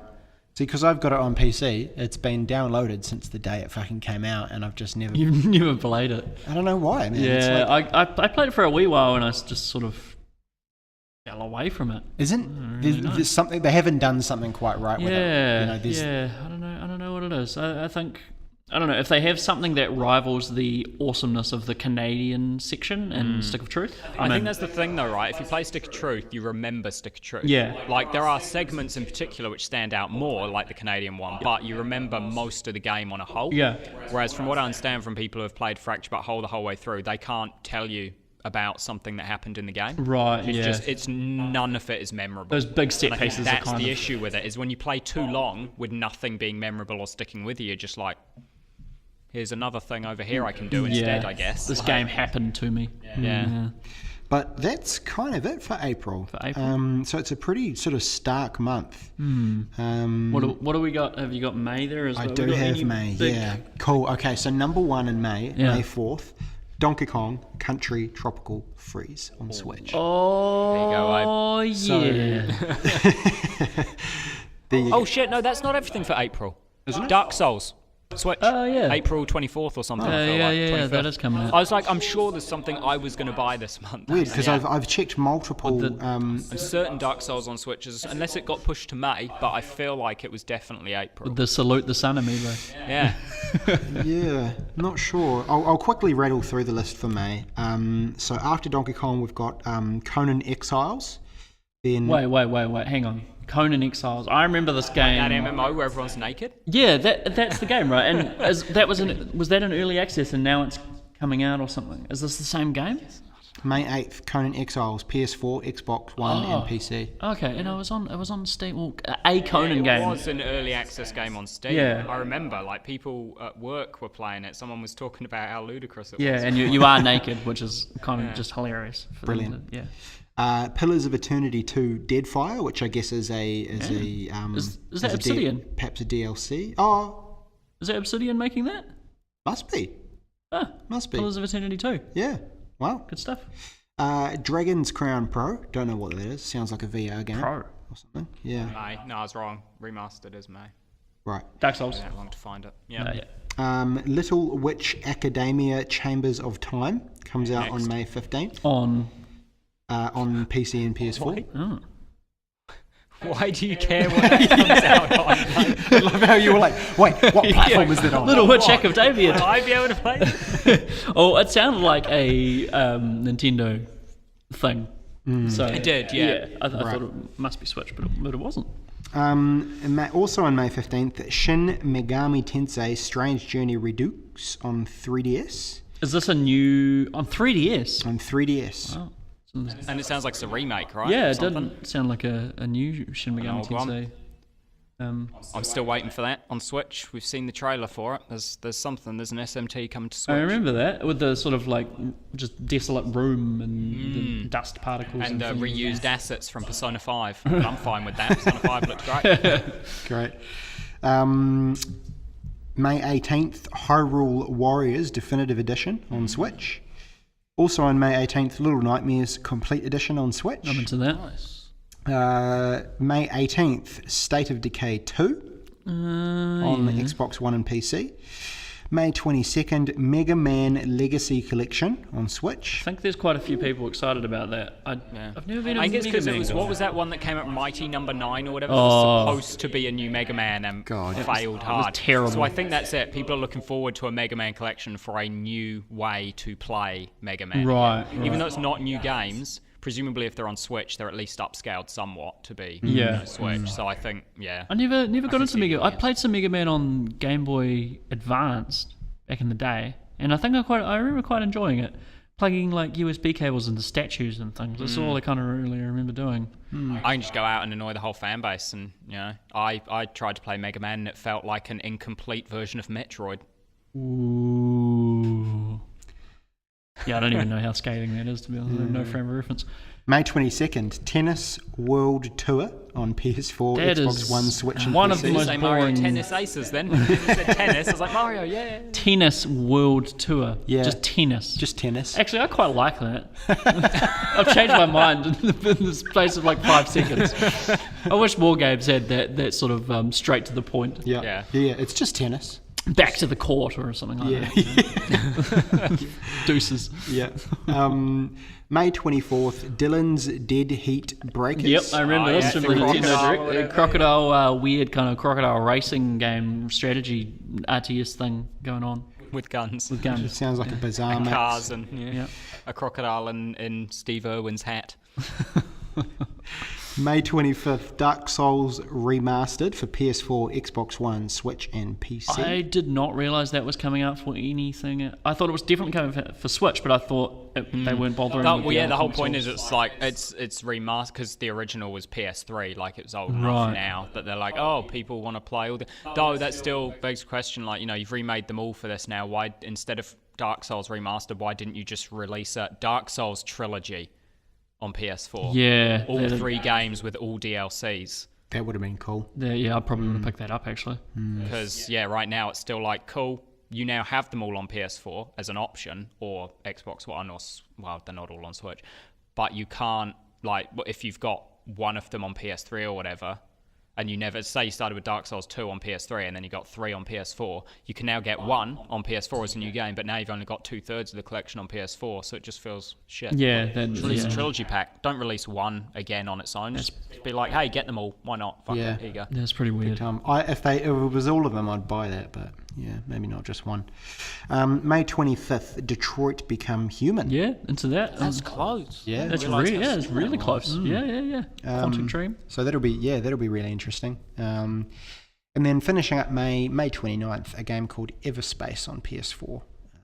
See, because I've got it on PC, it's been downloaded since the day it fucking came out, and I've just never... You've never played it. I don't know why, man. It's Yeah, like, I played it for a wee while and I just sort of fell away from it. isn't... really know. There's something... They haven't done something quite right with it. Yeah, There's, yeah. I don't know what it is. I think I don't know if they have something that rivals the awesomeness of the Canadian section in Stick of Truth. I think that's the thing, though, right? If you play Stick of Truth, you remember Stick of Truth. Yeah. Like, there are segments in particular which stand out more, like the Canadian one, but you remember most of the game on a whole. Yeah. Whereas, from what I understand from people who have played Fractured Butthole the whole way through, they can't tell you about something that happened in the game. Right. It's none of it is memorable. Those big set And I think pieces are that's kind the of issue with it, is when you play too long with nothing being memorable or sticking with you, you're just like, here's another thing over here I can do instead, I guess. This Like, game happened to me. Yeah. But that's kind of it for April. So it's a pretty sort of stark month. What do we got? Have you got May there as well? I We do got have any May, big- yeah. Cool. Okay, so number one in May, Yeah. May 4th, Donkey Kong Country Tropical Freeze on Switch. Oh, There yeah. There you Oh shit, no, that's not everything for April. Isn't it? Dark Souls. Switch. Oh, yeah. April 24th or something. I feel yeah, like. yeah, 25th. that is coming out. I was like, I'm sure there's something I was going to buy this month. Weird, because I've checked multiple... And certain Dark Souls on Switches, unless it got pushed to May, but I feel like it was definitely April. The Salute the Sun amiibo. Yeah. yeah, not sure. I'll quickly rattle through the list for May. So after Donkey Kong, we've got Conan Exiles. Then Wait, hang on. Conan Exiles. I remember this game. That MMO where everyone's naked? Yeah, that's the game, right? And was that an early access and now it's coming out or something? Is this the same game? May 8th, Conan Exiles, PS4, Xbox One, and PC. Okay, and it was on Steam. Well, a Conan game. It was an early access game on Steam. Yeah. I remember, like, people at work were playing it. Someone was talking about how ludicrous it Yeah, was. and you are naked, which is kind of just hilarious. For them Brilliant. to- yeah. Pillars of Eternity 2 Deadfire, which I guess is Is is that a Obsidian? perhaps a DLC. Oh, Is that Obsidian making that? must be. Ah, Must be. Pillars of Eternity 2. Yeah. Wow. Good stuff. Dragon's Crown Pro. Don't know what that is. Sounds like a VR game Pro. or something. Yeah. May. No, I was wrong. Remastered is May. Right. Dark Souls. That long to find it. Yeah. Yeah. Little Witch Academia Chambers of Time comes out on Next. May 15th On. PC and PS4. Oh. Why do you care what that comes out on? I love how you were like, wait, what platform is that on? Little Witch Academia. Would I be able to play it? Oh, it sounded like a Nintendo thing. So It did, yeah. I thought it must be Switch, but it wasn't. Also on May 15th, Shin Megami Tensei Strange Journey Redux on 3DS. Is this a new on 3DS? On 3DS. Oh. And it sounds like it's a remake, right? Yeah, it Something? didn't sound like a new Shin Megami old one. Tensei. I'm still waiting for that on Switch. We've seen the trailer for it. There's something. There's an SMT coming to Switch. I remember that with the sort of like just desolate room and the dust particles and things. reused assets from Persona 5. But I'm fine with that. Persona 5 looks great. Great. May 18th, Hyrule Warriors Definitive Edition on Switch. Also on May 18th, Little Nightmares Complete Edition on Switch. I'm into that. Nice. May 18th, State of Decay 2 on the Xbox One and PC. May 22nd, Mega Man Legacy Collection on Switch. I think there's quite a few people excited about that. I've never been a I guess Mega because Man it was, guy. what was that one that came up, Mighty Number 9 or whatever? It was supposed to be a new Mega Man and failed hard. terrible. So I think that's it. People are looking forward to a Mega Man collection for a new way to play Mega Man. Right. Even though it's not new games, presumably if they're on Switch, they're at least upscaled somewhat to be Switch. So I think, I never got into see Mega. it, I yes. played some Mega Man on Game Boy Advanced back in the day, and I think I remember quite enjoying it. Plugging like USB cables into statues and things. That's all I kind of really remember doing. I can just go out and annoy the whole fan base. And, I tried to play Mega Man and it felt like an incomplete version of Metroid. Ooh. Yeah, I don't even know how scathing that is, to be honest. I have no frame of reference. May 22nd, Tennis World Tour on PS4, That Xbox is One, Switch, and one PC. of the most Say Mario boring- Tennis Aces then. You said tennis. I was like, Mario, yeah. Tennis World Tour. Yeah. Just tennis. Just tennis. Actually, I quite like that. I've changed my mind in the space of like 5 seconds. I wish more games had that sort of straight to the point. Yeah, it's just tennis. Back to the court or something like that. Deuces. Yeah. May 24th, Dylan's Dead Heat Breakers. Yep, I remember this from the Nintendo Crocodile, Direct. Crocodile, weird kind of crocodile racing game strategy RTS thing going on With guns. with It guns. sounds like a bizarre And mix. cars and Yeah. a crocodile in Steve Irwin's hat. May 25th, Dark Souls Remastered for PS4, Xbox One, Switch, and PC. I did not realise that was coming out for anything. I thought it was definitely coming for Switch, but I thought they weren't bothering. Well, with the whole consoles. point is it's like it's remastered because the original was PS3, like it was old Right. enough now that they're like, oh, people want to play all the. Though that still begs the question, like you've remade them all for this now. Why instead of Dark Souls Remastered, why didn't you just release a Dark Souls trilogy on PS4? Yeah, all 3 games with all DLCs. That would have been cool. I probably would have picked that up actually. Because right now it's still like cool. You now have them all on PS4 as an option, or Xbox One, or they're not all on Switch. But you can't if you've got one of them on PS3 or whatever, and you never say you started with Dark Souls 2 on PS3 and then you got 3 on PS4. You can now get 1 on PS4 as a new game, but now you've only got 2/3 of the collection on PS4, so it just feels shit. Yeah, Release a trilogy pack. Don't release one again on its own. Just be like, hey, get them all. Why not? Fuck Yeah. it. Here you go. That's pretty weird. If it was all of them, I'd buy that, but yeah, maybe not just one. May 25th, Detroit Become Human. Yeah, into that. That's close. Yeah. That's it's really close. Yeah. Quantum Dream. So that'll be really interesting. And then finishing up May 29th, a game called Everspace on PS4,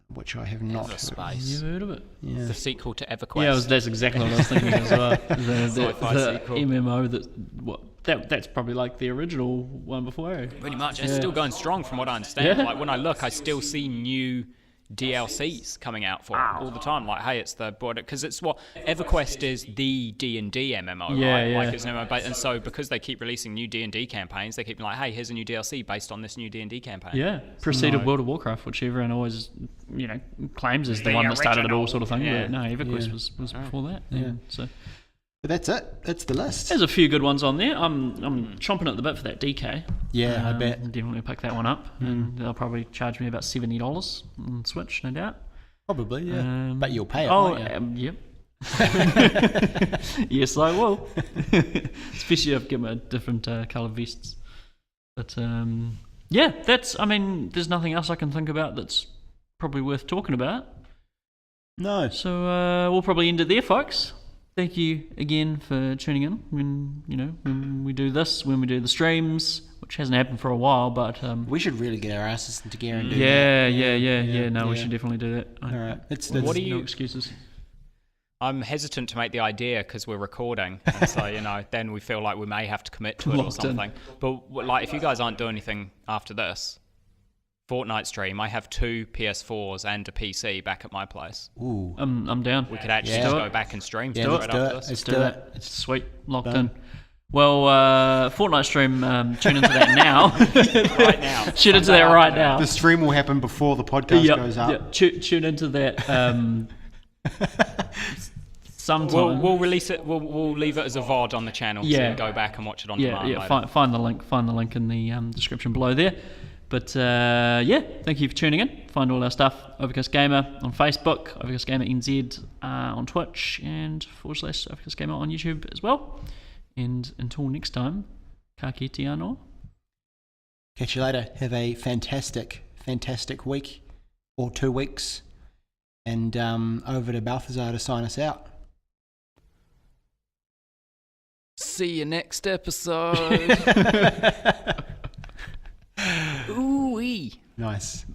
which I have not heard. Everspace. You heard of it? Yeah. The sequel to EverQuest. Yeah, that's exactly what I was thinking as well. The Sci-fi sequel. MMO that's probably like the original one before. Pretty much. It's still going strong from what I understand. Yeah. Like when I look, I still see new DLCs coming out for it all the time. Like, hey, it's the border because it's what EverQuest is, the D&D MMO, right? Like it's an MMO, and so because they keep releasing new D&D campaigns, they keep being like, hey, here's a new DLC based on this new D&D campaign. Yeah, preceded World of Warcraft, which everyone always claims is the one that started it all, sort of thing. Yeah. But no, EverQuest was before that. Yeah. So But that's it. That's the list. there's a few good ones on there. I'm chomping at the bit for that DK. Yeah, I bet. I'll definitely pick that one up, and they'll probably charge me about $70 on Switch, no doubt. Probably, yeah. But you'll pay it, Oh, won't you? yep. Yes, I will. Especially if I get my different colour vests. But yeah, there's nothing else I can think about that's probably worth talking about. No. So we'll probably end it there, folks. Thank you again for tuning in. When we do this, when we do the streams, which hasn't happened for a while, but We should really get our asses into gear and do yeah. that. No, we yeah. should definitely do that. All right. No What do you- excuses. I'm hesitant to make the idea because we're recording, and so then we feel like we may have to commit to it or Locked in. something. But like, if you guys aren't doing anything after this Fortnite stream, I have 2 PS4s and a PC back at my place. Ooh. I'm down. We could actually Yeah. just go back and stream Yeah, straight let's after do it. this. Let's Do do that. it. It's sweet, locked Done. in. Well, Fortnite stream, tune into that now. Right now. Tune into that right now. The stream will happen before the podcast goes up. Yep. Tune into that sometime. We'll release it. We'll leave it as a VOD on the channel. So you Yeah. can go back and watch it on Yeah, demand yeah. later. Find the link. Find the link in the description below there. But yeah, thank you for tuning in. Find all our stuff, Overcast Gamer on Facebook, Overcast Gamer NZ on Twitch, and / Overcast Gamer on YouTube as well. And until next time, ka kite anō. Catch you later. Have a fantastic week or 2 weeks. And over to Balthazar to sign us out. See you next episode. Ooh-wee. Nice.